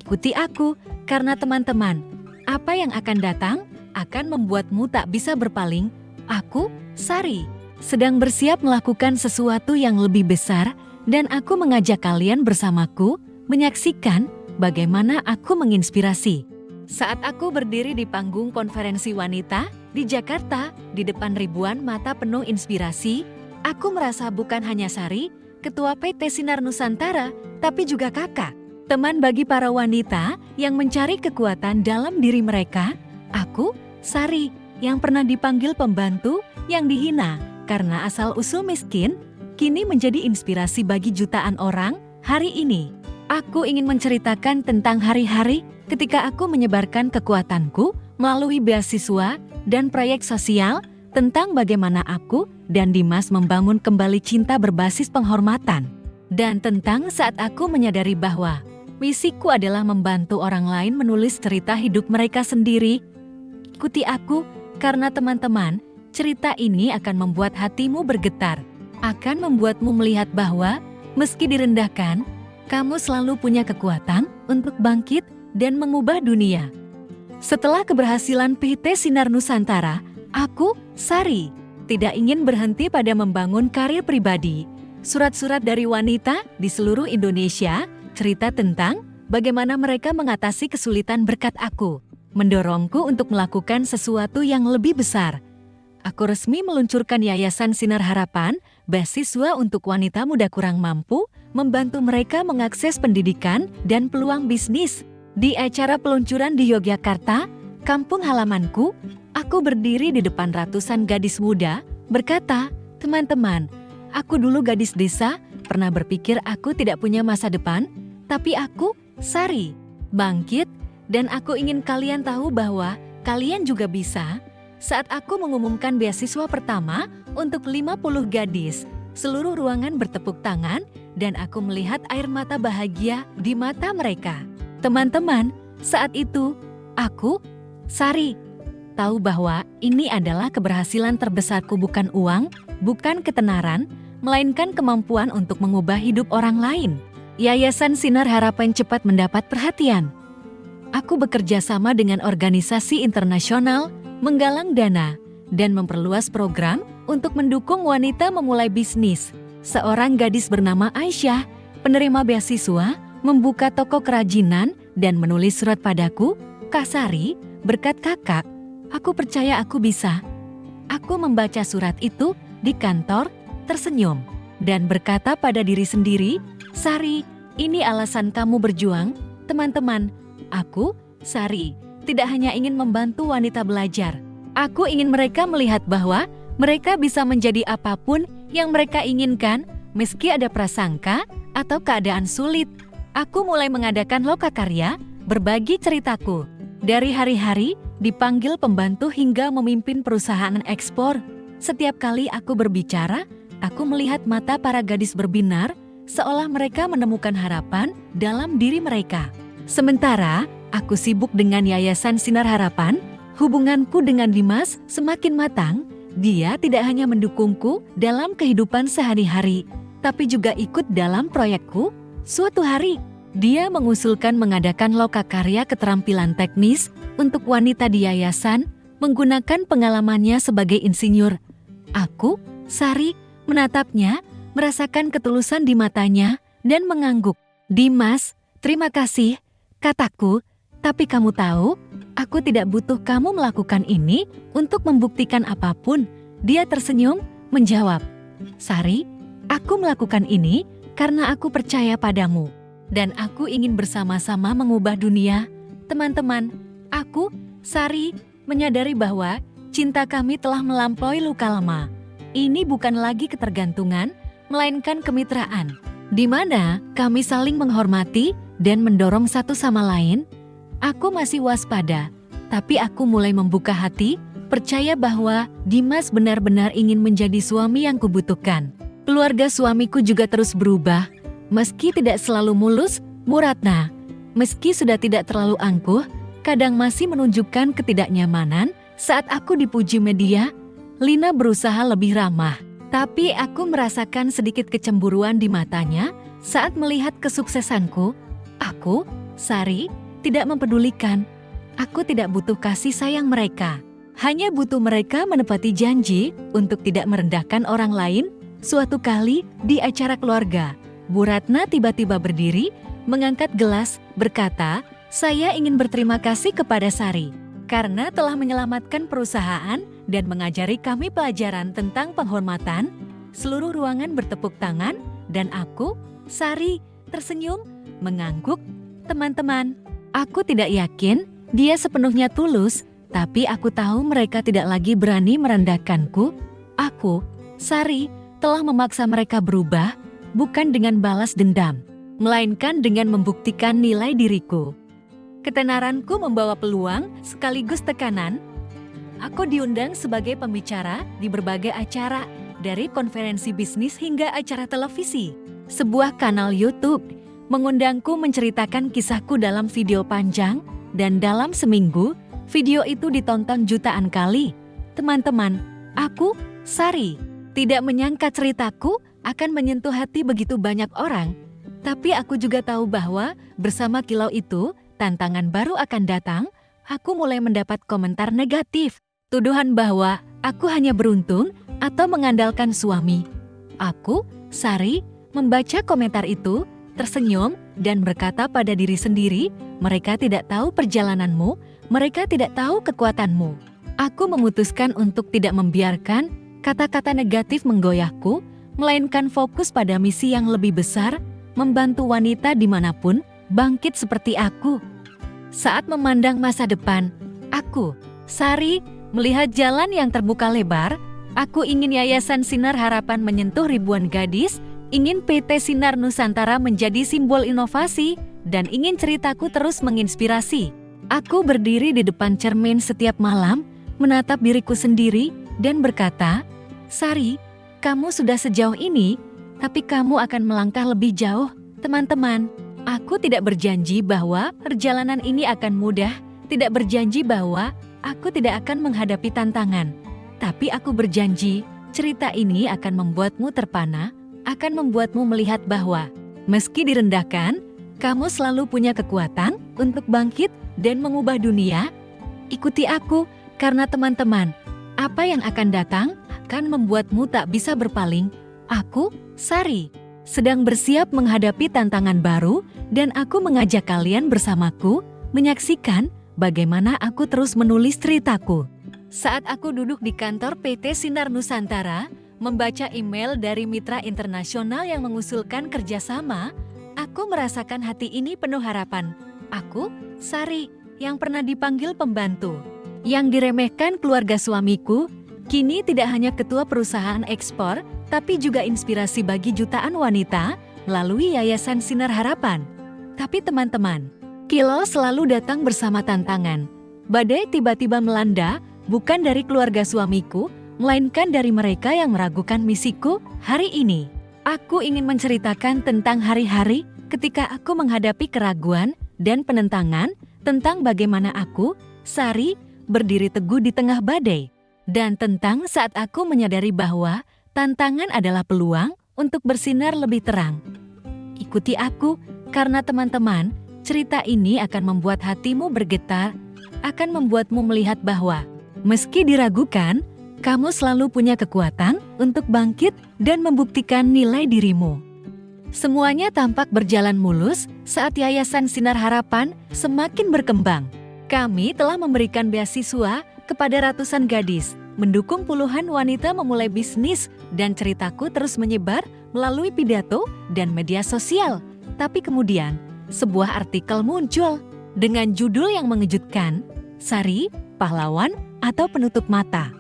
Ikuti aku, karena teman-teman, apa yang akan datang akan membuatmu tak bisa berpaling. Aku, Sari, sedang bersiap melakukan sesuatu yang lebih besar, dan aku mengajak kalian bersamaku menyaksikan bagaimana aku menginspirasi. Saat aku berdiri di panggung konferensi wanita di Jakarta, di depan ribuan mata penuh inspirasi, aku merasa bukan hanya Sari, ketua PT Sinar Nusantara, tapi juga kakak, teman bagi para wanita yang mencari kekuatan dalam diri mereka. Aku, Sari, yang pernah dipanggil pembantu, yang dihina karena asal-usul miskin. kini menjadi inspirasi bagi jutaan orang hari ini. Aku ingin menceritakan tentang hari-hari ketika aku menyebarkan kekuatanku melalui beasiswa dan proyek sosial, tentang bagaimana aku dan Dimas membangun kembali cinta berbasis penghormatan. Dan tentang saat aku menyadari bahwa misiku adalah membantu orang lain menulis cerita hidup mereka sendiri. Ikuti aku, karena teman-teman, cerita ini akan membuat hatimu bergetar. Akan membuatmu melihat bahwa, meski direndahkan, kamu selalu punya kekuatan untuk bangkit dan mengubah dunia. Setelah keberhasilan PT Sinar Nusantara, aku, Sari, tidak ingin berhenti pada membangun karir pribadi. Surat-surat dari wanita di seluruh Indonesia cerita tentang bagaimana mereka mengatasi kesulitan berkat aku, mendorongku untuk melakukan sesuatu yang lebih besar. Aku resmi meluncurkan Yayasan Sinar Harapan, beasiswa untuk wanita muda kurang mampu, membantu mereka mengakses pendidikan dan peluang bisnis. Di acara peluncuran di Yogyakarta, kampung halamanku, aku berdiri di depan ratusan gadis muda, berkata, "Teman-teman, aku dulu gadis desa, pernah berpikir aku tidak punya masa depan, tapi aku, Sari, bangkit, dan aku ingin kalian tahu bahwa kalian juga bisa." Saat aku mengumumkan beasiswa pertama untuk 50 gadis, seluruh ruangan bertepuk tangan, dan aku melihat air mata bahagia di mata mereka. Teman-teman, saat itu, aku, Sari, tahu bahwa ini adalah keberhasilan terbesarku, bukan uang, bukan ketenaran, melainkan kemampuan untuk mengubah hidup orang lain. Yayasan Sinar Harapan cepat mendapat perhatian. Aku bekerja sama dengan organisasi internasional, menggalang dana, dan memperluas program untuk mendukung wanita memulai bisnis. Seorang gadis bernama Aisyah, penerima beasiswa, membuka toko kerajinan dan menulis surat padaku, "Kak Sari, berkat kakak, aku percaya aku bisa." Aku membaca surat itu di kantor, tersenyum, dan berkata pada diri sendiri, "Sari, ini alasan kamu berjuang." Teman-teman, aku, Sari, tidak hanya ingin membantu wanita belajar. Aku ingin mereka melihat bahwa mereka bisa menjadi apapun yang mereka inginkan, meski ada prasangka atau keadaan sulit. Aku mulai mengadakan lokakarya, berbagi ceritaku. Dari hari-hari, dipanggil pembantu hingga memimpin perusahaan ekspor. Setiap kali aku berbicara, aku melihat mata para gadis berbinar, seolah mereka menemukan harapan dalam diri mereka. Sementara, aku sibuk dengan Yayasan Sinar Harapan, hubunganku dengan Dimas semakin matang. Dia tidak hanya mendukungku dalam kehidupan sehari-hari, tapi juga ikut dalam proyekku. Suatu hari, dia mengusulkan mengadakan lokakarya keterampilan teknis untuk wanita di yayasan, menggunakan pengalamannya sebagai insinyur. Aku, Sari, menatapnya, merasakan ketulusan di matanya, dan mengangguk. "Dimas, terima kasih," kataku, "tapi kamu tahu, aku tidak butuh kamu melakukan ini untuk membuktikan apapun." Dia tersenyum, menjawab, "Sari, aku melakukan ini karena aku percaya padamu, dan aku ingin bersama-sama mengubah dunia." Teman-teman, aku, Sari, menyadari bahwa cinta kami telah melampaui luka lama. Ini bukan lagi ketergantungan, melainkan kemitraan, di mana kami saling menghormati dan mendorong satu sama lain. Aku masih waspada, tapi aku mulai membuka hati, percaya bahwa Dimas benar-benar ingin menjadi suami yang kubutuhkan. Keluarga suamiku juga terus berubah, meski tidak selalu mulus, Muratna. Meski sudah tidak terlalu angkuh, kadang masih menunjukkan ketidaknyamanan saat aku dipuji media. Lina berusaha lebih ramah, tapi aku merasakan sedikit kecemburuan di matanya saat melihat kesuksesanku. Aku, Sari, tidak mempedulikan. Aku tidak butuh kasih sayang mereka, hanya butuh mereka menepati janji untuk tidak merendahkan orang lain. Suatu kali di acara keluarga, Bu Ratna tiba-tiba berdiri, mengangkat gelas, berkata, "Saya ingin berterima kasih kepada Sari karena telah menyelamatkan perusahaan dan mengajari kami pelajaran tentang penghormatan." Seluruh ruangan bertepuk tangan, dan aku, Sari, tersenyum, mengangguk. Teman-teman, aku tidak yakin dia sepenuhnya tulus, tapi aku tahu mereka tidak lagi berani merendahkanku. Aku, Sari, telah memaksa mereka berubah, bukan dengan balas dendam, melainkan dengan membuktikan nilai diriku. Ketenaranku membawa peluang sekaligus tekanan. Aku diundang sebagai pembicara di berbagai acara, dari konferensi bisnis hingga acara televisi. Sebuah kanal YouTube mengundangku menceritakan kisahku dalam video panjang, dan dalam seminggu, video itu ditonton jutaan kali. Teman-teman, aku, Sari, tidak menyangka ceritaku akan menyentuh hati begitu banyak orang. Tapi aku juga tahu bahwa bersama kilau itu, tantangan baru akan datang. Aku mulai mendapat komentar negatif. Tuduhan bahwa aku hanya beruntung atau mengandalkan suami. Aku, Sari, membaca komentar itu, tersenyum dan berkata pada diri sendiri, mereka tidak tahu perjalananmu, mereka tidak tahu kekuatanmu. Aku memutuskan untuk tidak membiarkan kata-kata negatif menggoyahku, melainkan fokus pada misi yang lebih besar, membantu wanita dimanapun bangkit seperti aku. Saat memandang masa depan, aku, Sari, melihat jalan yang terbuka lebar. Aku ingin Yayasan Sinar Harapan menyentuh ribuan gadis, ingin PT Sinar Nusantara menjadi simbol inovasi, dan ingin ceritaku terus menginspirasi. Aku berdiri di depan cermin setiap malam, menatap diriku sendiri, dan berkata, Sari, kamu sudah sejauh ini, tapi kamu akan melangkah lebih jauh, teman-teman. Aku tidak berjanji bahwa perjalanan ini akan mudah, tidak berjanji bahwa aku tidak akan menghadapi tantangan. Tapi aku berjanji, cerita ini akan membuatmu terpana, akan membuatmu melihat bahwa meski direndahkan, kamu selalu punya kekuatan untuk bangkit dan mengubah dunia. Ikuti aku, karena teman-teman, apa yang akan datang akan membuatmu tak bisa berpaling. Aku, Sari, sedang bersiap menghadapi tantangan baru, dan aku mengajak kalian bersamaku menyaksikan bagaimana aku terus menulis ceritaku. Saat aku duduk di kantor PT Sinar Nusantara, membaca email dari mitra internasional yang mengusulkan kerjasama, aku merasakan hati ini penuh harapan. Aku, Sari, yang pernah dipanggil pembantu, yang diremehkan keluarga suamiku, kini tidak hanya ketua perusahaan ekspor, tapi juga inspirasi bagi jutaan wanita melalui Yayasan Sinar Harapan. Tapi teman-teman, kilau selalu datang bersama tantangan. Badai tiba-tiba melanda, bukan dari keluarga suamiku, melainkan dari mereka yang meragukan misiku hari ini. Aku ingin menceritakan tentang hari-hari ketika aku menghadapi keraguan dan penentangan, tentang bagaimana aku, Sari, berdiri teguh di tengah badai, dan tentang saat aku menyadari bahwa tantangan adalah peluang untuk bersinar lebih terang. Ikuti aku, karena teman-teman, cerita ini akan membuat hatimu bergetar, akan membuatmu melihat bahwa meski diragukan, kamu selalu punya kekuatan untuk bangkit dan membuktikan nilai dirimu. Semuanya tampak berjalan mulus saat Yayasan Sinar Harapan semakin berkembang. Kami telah memberikan beasiswa kepada ratusan gadis, mendukung puluhan wanita memulai bisnis, dan ceritaku terus menyebar melalui pidato dan media sosial. Tapi kemudian, sebuah artikel muncul dengan judul yang mengejutkan, Sari, Pahlawan atau Penutup Mata.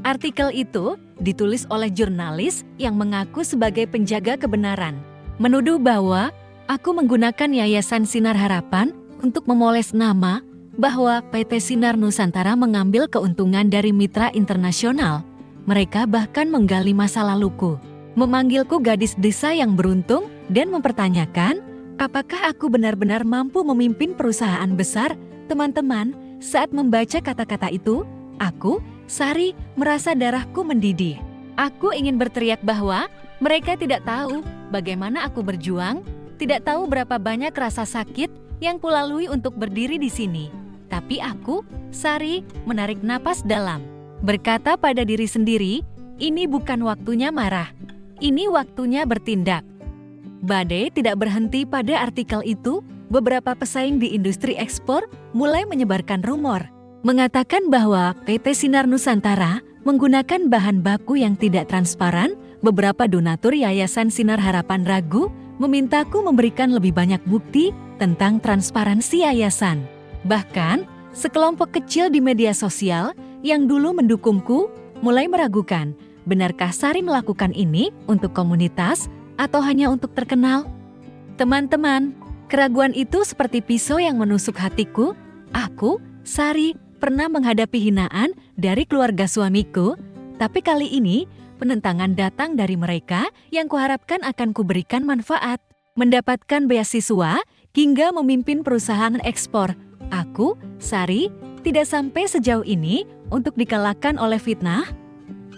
Artikel itu ditulis oleh jurnalis yang mengaku sebagai penjaga kebenaran, menuduh bahwa aku menggunakan Yayasan Sinar Harapan untuk memoles nama, bahwa PT Sinar Nusantara mengambil keuntungan dari mitra internasional. Mereka bahkan menggali masa laluku, memanggilku gadis desa yang beruntung, dan mempertanyakan apakah aku benar-benar mampu memimpin perusahaan besar. Teman-teman, saat membaca kata-kata itu, aku, Sari, merasa darahku mendidih. Aku ingin berteriak bahwa mereka tidak tahu bagaimana aku berjuang, tidak tahu berapa banyak rasa sakit yang kulalui untuk berdiri di sini. Tapi aku, Sari, menarik napas dalam, berkata pada diri sendiri, ini bukan waktunya marah, ini waktunya bertindak. Badai tidak berhenti pada artikel itu. Beberapa pesaing di industri ekspor mulai menyebarkan rumor, mengatakan bahwa PT Sinar Nusantara menggunakan bahan baku yang tidak transparan. Beberapa donatur Yayasan Sinar Harapan ragu, memintaku memberikan lebih banyak bukti tentang transparansi yayasan. Bahkan, sekelompok kecil di media sosial yang dulu mendukungku mulai meragukan benarkah Sari melakukan ini untuk komunitas atau hanya untuk terkenal? Teman-teman, keraguan itu seperti pisau yang menusuk hatiku. Aku, Sari, pernah menghadapi hinaan dari keluarga suamiku, tapi kali ini penentangan datang dari mereka yang kuharapkan akan kuberikan manfaat. Mendapatkan beasiswa hingga memimpin perusahaan ekspor. Aku, Sari, tidak sampai sejauh ini untuk dikalahkan oleh fitnah.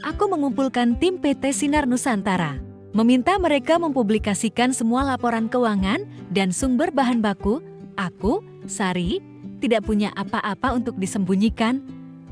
Aku mengumpulkan tim PT Sinar Nusantara, meminta mereka mempublikasikan semua laporan keuangan dan sumber bahan baku. Aku, Sari, tidak punya apa-apa untuk disembunyikan.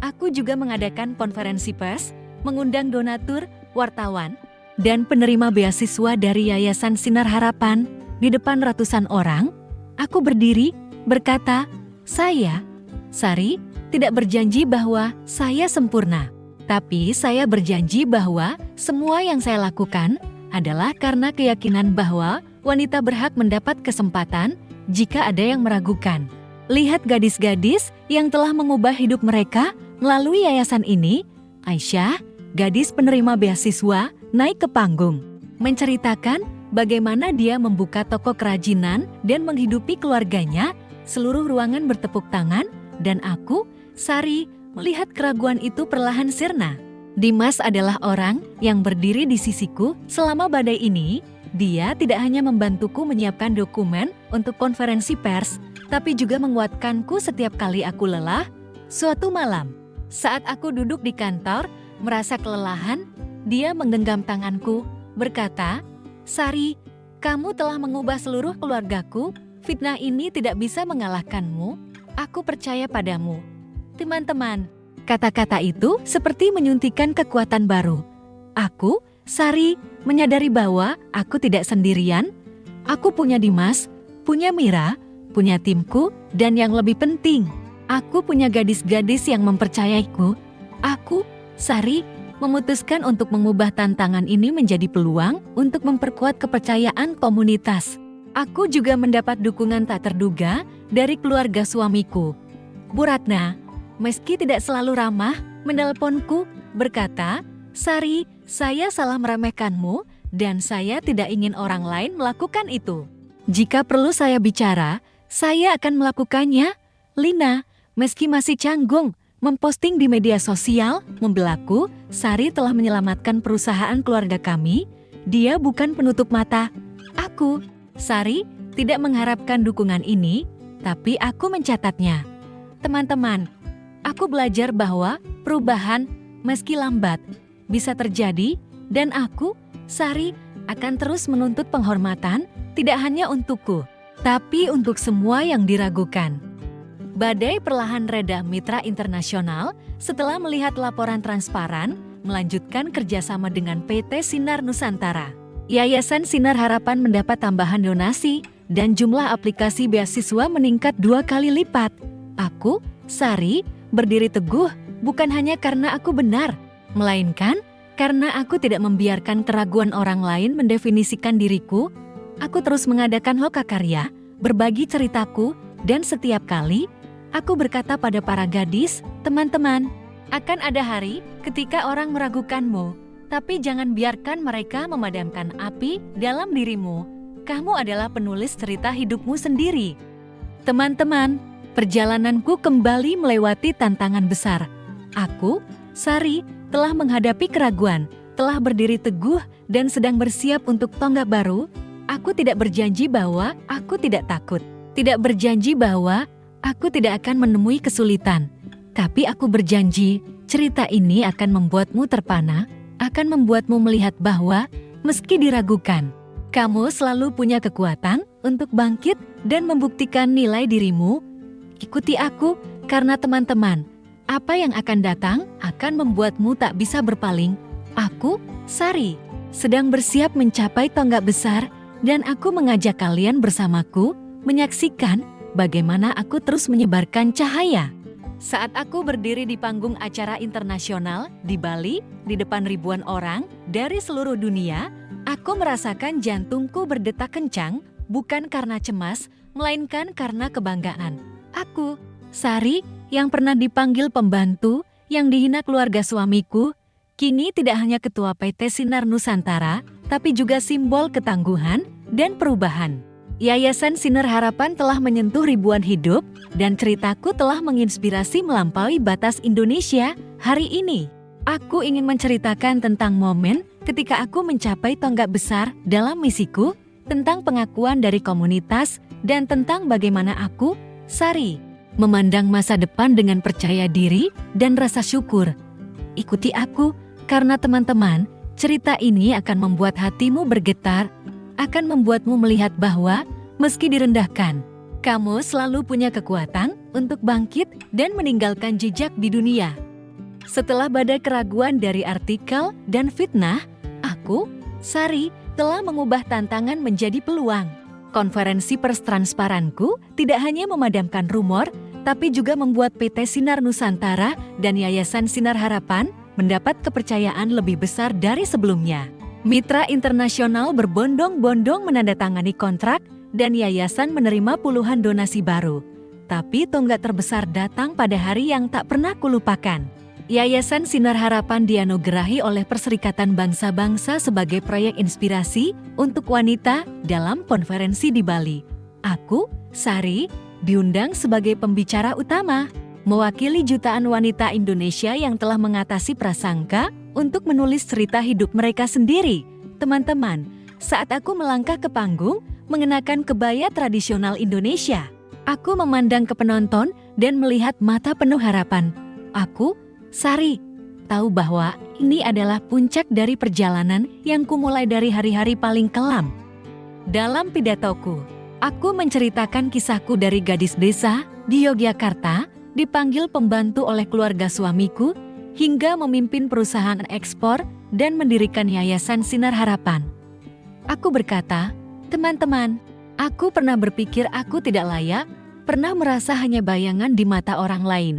Aku juga mengadakan konferensi pers, mengundang donatur, wartawan, dan penerima beasiswa dari Yayasan Sinar Harapan. Di depan ratusan orang, aku berdiri, berkata, saya, Sari, tidak berjanji bahwa saya sempurna. Tapi saya berjanji bahwa semua yang saya lakukan adalah karena keyakinan bahwa wanita berhak mendapat kesempatan jika ada yang meragukan. Lihat gadis-gadis yang telah mengubah hidup mereka melalui yayasan ini. Aisyah, gadis penerima beasiswa, naik ke panggung, menceritakan bagaimana dia membuka toko kerajinan dan menghidupi keluarganya. Seluruh ruangan bertepuk tangan, dan aku, Sari, melihat keraguan itu perlahan sirna. Dimas adalah orang yang berdiri di sisiku selama badai ini. Dia tidak hanya membantuku menyiapkan dokumen untuk konferensi pers, tapi juga menguatkanku setiap kali aku lelah. Suatu malam, saat aku duduk di kantor, merasa kelelahan, dia menggenggam tanganku, berkata, Sari, kamu telah mengubah seluruh keluargaku. Fitnah ini tidak bisa mengalahkanmu. Aku percaya padamu. Teman-teman, kata-kata itu seperti menyuntikkan kekuatan baru. Aku, Sari, menyadari bahwa aku tidak sendirian. Aku punya Dimas, punya Mira, punya timku, dan yang lebih penting, aku punya gadis-gadis yang mempercayaiku. Aku, Sari, memutuskan untuk mengubah tantangan ini menjadi peluang untuk memperkuat kepercayaan komunitas. Aku juga mendapat dukungan tak terduga dari keluarga suamiku. Bu Ratna, meski tidak selalu ramah, menelponku, berkata, Sari, saya salah meremehkanmu dan saya tidak ingin orang lain melakukan itu. Jika perlu saya bicara, saya akan melakukannya. Lina, meski masih canggung, memposting di media sosial, membelaku, Sari telah menyelamatkan perusahaan keluarga kami. Dia bukan penutup mata. Aku, Sari, tidak mengharapkan dukungan ini, tapi aku mencatatnya. Teman-teman, aku belajar bahwa perubahan, meski lambat, bisa terjadi, dan aku, Sari, akan terus menuntut penghormatan, tidak hanya untukku, tapi untuk semua yang diragukan. Badai perlahan reda. Mitra internasional, setelah melihat laporan transparan, melanjutkan kerjasama dengan PT Sinar Nusantara. Yayasan Sinar Harapan mendapat tambahan donasi, dan jumlah aplikasi beasiswa meningkat 2 kali lipat. Aku, Sari, berdiri teguh bukan hanya karena aku benar, melainkan karena aku tidak membiarkan keraguan orang lain mendefinisikan diriku. Aku terus mengadakan lokakarya, berbagi ceritaku, dan setiap kali aku berkata pada para gadis, teman-teman, akan ada hari ketika orang meragukanmu, tapi jangan biarkan mereka memadamkan api dalam dirimu. Kamu adalah penulis cerita hidupmu sendiri. Teman-teman, perjalananku kembali melewati tantangan besar. Aku, Sari, telah menghadapi keraguan, telah berdiri teguh dan sedang bersiap untuk tonggak baru. Aku tidak berjanji bahwa aku tidak takut. Tidak berjanji bahwa aku tidak akan menemui kesulitan. Tapi aku berjanji, cerita ini akan membuatmu terpana, akan membuatmu melihat bahwa meski diragukan, kamu selalu punya kekuatan untuk bangkit dan membuktikan nilai dirimu. Ikuti aku, karena teman-teman, apa yang akan datang akan membuatmu tak bisa berpaling. Aku, Sari, sedang bersiap mencapai tonggak besar, dan aku mengajak kalian bersamaku menyaksikan bagaimana aku terus menyebarkan cahaya. Saat aku berdiri di panggung acara internasional di Bali, di depan ribuan orang dari seluruh dunia, aku merasakan jantungku berdetak kencang, bukan karena cemas, melainkan karena kebanggaan. Aku, Sari, yang pernah dipanggil pembantu, yang dihina keluarga suamiku, Kini tidak hanya Ketua PT Sinar Nusantara, tapi juga simbol ketangguhan dan perubahan. Yayasan Sinar Harapan telah menyentuh ribuan hidup, dan ceritaku telah menginspirasi melampaui batas Indonesia hari ini. Aku ingin menceritakan tentang momen ketika aku mencapai tonggak besar dalam misiku, tentang pengakuan dari komunitas, dan tentang bagaimana aku, Sari, memandang masa depan dengan percaya diri dan rasa syukur. Ikuti aku, karena teman-teman, cerita ini akan membuat hatimu bergetar, akan membuatmu melihat bahwa, meski direndahkan, kamu selalu punya kekuatan untuk bangkit dan meninggalkan jejak di dunia. Setelah badai keraguan dari artikel dan fitnah, aku, Sari, telah mengubah tantangan menjadi peluang. Konferensi pers transparanku tidak hanya memadamkan rumor, tapi juga membuat PT Sinar Nusantara dan Yayasan Sinar Harapan mendapat kepercayaan lebih besar dari sebelumnya. Mitra internasional berbondong-bondong menandatangani kontrak dan yayasan menerima puluhan donasi baru. Tapi tonggak terbesar datang pada hari yang tak pernah kulupakan. Yayasan Sinar Harapan dianugerahi oleh Perserikatan Bangsa-Bangsa sebagai proyek inspirasi untuk wanita dalam konferensi di Bali. Aku, Sari, diundang sebagai pembicara utama, mewakili jutaan wanita Indonesia yang telah mengatasi prasangka untuk menulis cerita hidup mereka sendiri. Teman-teman, saat aku melangkah ke panggung, mengenakan kebaya tradisional Indonesia, aku memandang ke penonton dan melihat mata penuh harapan. Aku, Sari, tahu bahwa ini adalah puncak dari perjalanan yang kumulai dari hari-hari paling kelam. Dalam pidatoku, aku menceritakan kisahku dari gadis desa di Yogyakarta, dipanggil pembantu oleh keluarga suamiku, hingga memimpin perusahaan ekspor dan mendirikan Yayasan Sinar Harapan. Aku berkata, teman-teman, aku pernah berpikir aku tidak layak, pernah merasa hanya bayangan di mata orang lain.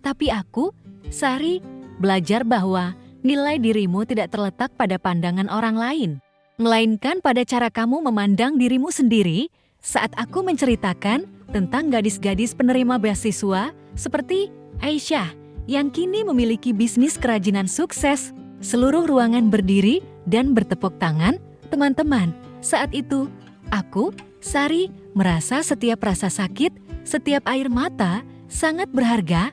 Tapi aku, Sari, belajar bahwa nilai dirimu tidak terletak pada pandangan orang lain, melainkan pada cara kamu memandang dirimu sendiri. Saat aku menceritakan tentang gadis-gadis penerima beasiswa seperti Aisyah yang kini memiliki bisnis kerajinan sukses, seluruh ruangan berdiri dan bertepuk tangan. Teman-teman, saat itu aku, Sari, merasa setiap rasa sakit, setiap air mata sangat berharga.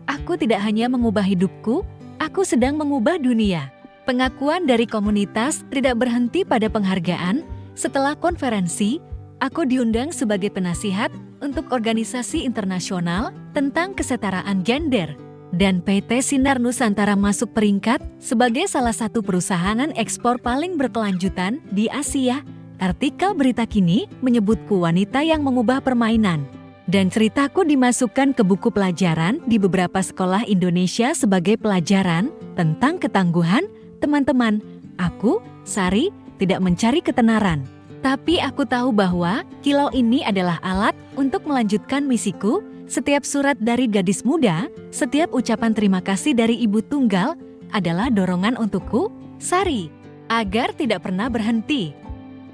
Aku tidak hanya mengubah hidupku, aku sedang mengubah dunia. Pengakuan dari komunitas tidak berhenti pada penghargaan. Setelah konferensi, aku diundang sebagai penasihat untuk organisasi internasional tentang kesetaraan gender. Dan PT Sinar Nusantara masuk peringkat sebagai salah satu perusahaan ekspor paling berkelanjutan di Asia. Artikel berita kini menyebutku wanita yang mengubah permainan. Dan ceritaku dimasukkan ke buku pelajaran di beberapa sekolah Indonesia sebagai pelajaran tentang ketangguhan. Teman-teman, aku, Sari, tidak mencari ketenaran. Tapi aku tahu bahwa kilau ini adalah alat untuk melanjutkan misiku. Setiap surat dari gadis muda, setiap ucapan terima kasih dari ibu tunggal adalah dorongan untukku, Sari, agar tidak pernah berhenti.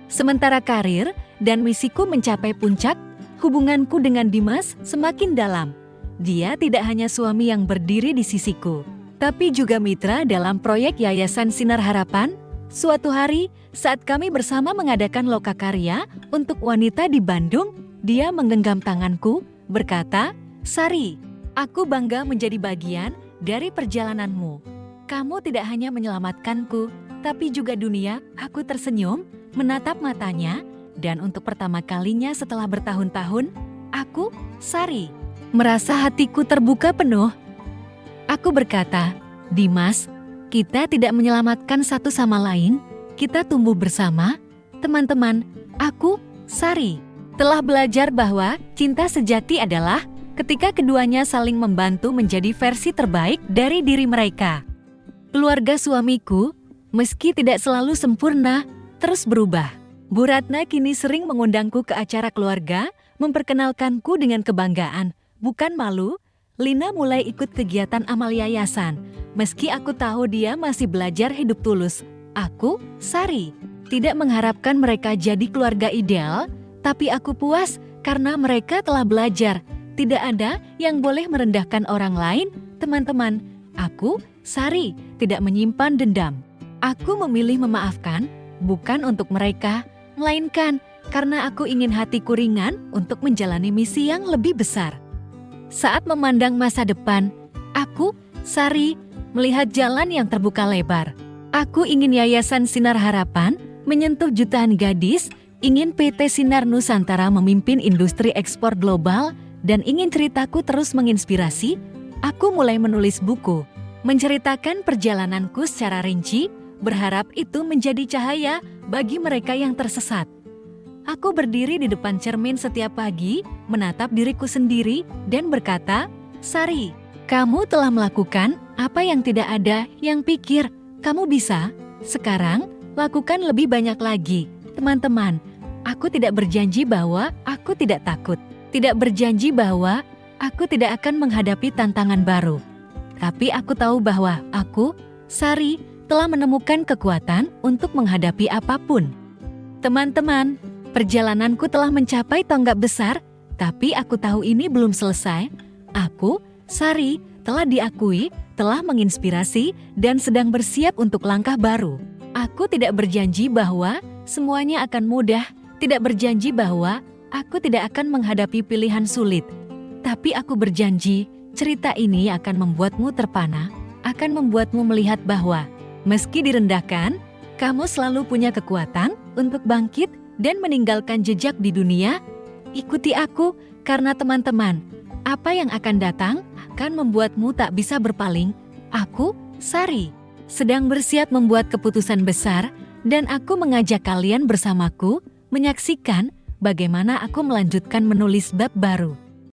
Sementara karir dan misiku mencapai puncak, hubunganku dengan Dimas semakin dalam. Dia tidak hanya suami yang berdiri di sisiku, tapi juga mitra dalam proyek Yayasan Sinar Harapan. Suatu hari, saat kami bersama mengadakan lokakarya untuk wanita di Bandung, dia menggenggam tanganku, berkata, Sari, aku bangga menjadi bagian dari perjalananmu. Kamu tidak hanya menyelamatkanku, tapi juga dunia. Aku tersenyum, menatap matanya, dan untuk pertama kalinya setelah bertahun-tahun, aku, Sari, merasa hatiku terbuka penuh. Aku berkata, Dimas, kita tidak menyelamatkan satu sama lain, kita tumbuh bersama. Teman-teman, aku, Sari, telah belajar bahwa cinta sejati adalah ketika keduanya saling membantu menjadi versi terbaik dari diri mereka. Keluarga suamiku, meski tidak selalu sempurna, terus berubah. Bu Ratna kini sering mengundangku ke acara keluarga, memperkenalkanku dengan kebanggaan, bukan malu. Lina mulai ikut kegiatan amal yayasan. Meski aku tahu dia masih belajar hidup tulus, aku, Sari, tidak mengharapkan mereka jadi keluarga ideal, tapi aku puas karena mereka telah belajar. Tidak ada yang boleh merendahkan orang lain, teman-teman. Aku, Sari, tidak menyimpan dendam. Aku memilih memaafkan, bukan untuk mereka, melainkan karena aku ingin hatiku ringan untuk menjalani misi yang lebih besar. Saat memandang masa depan, aku, Sari, melihat jalan yang terbuka lebar. Aku ingin Yayasan Sinar Harapan menyentuh jutaan gadis, ingin PT Sinar Nusantara memimpin industri ekspor global, dan ingin ceritaku terus menginspirasi. Aku mulai menulis buku, menceritakan perjalananku secara rinci, berharap itu menjadi cahaya bagi mereka yang tersesat. Aku berdiri di depan cermin setiap pagi, menatap diriku sendiri, dan berkata, Sari, kamu telah melakukan apa yang tidak ada yang pikir kamu bisa. Sekarang, lakukan lebih banyak lagi. Teman-teman, aku tidak berjanji bahwa aku tidak takut. Tidak berjanji bahwa aku tidak akan menghadapi tantangan baru. Tapi aku tahu bahwa aku, Sari, telah menemukan kekuatan untuk menghadapi apapun. Teman-teman, perjalananku telah mencapai tonggak besar, tapi aku tahu ini belum selesai. Aku, Sari, telah diakui, telah menginspirasi, dan sedang bersiap untuk langkah baru. Aku tidak berjanji bahwa semuanya akan mudah, tidak berjanji bahwa aku tidak akan menghadapi pilihan sulit. Tapi aku berjanji, cerita ini akan membuatmu terpana, akan membuatmu melihat bahwa meski direndahkan, kamu selalu punya kekuatan untuk bangkit dan meninggalkan jejak di dunia. Ikuti aku, karena teman-teman, apa yang akan datang akan membuatmu tak bisa berpaling. Aku, Sari, sedang bersiap membuat keputusan besar, dan aku mengajak kalian bersamaku menyaksikan bagaimana aku melanjutkan menulis bab baru.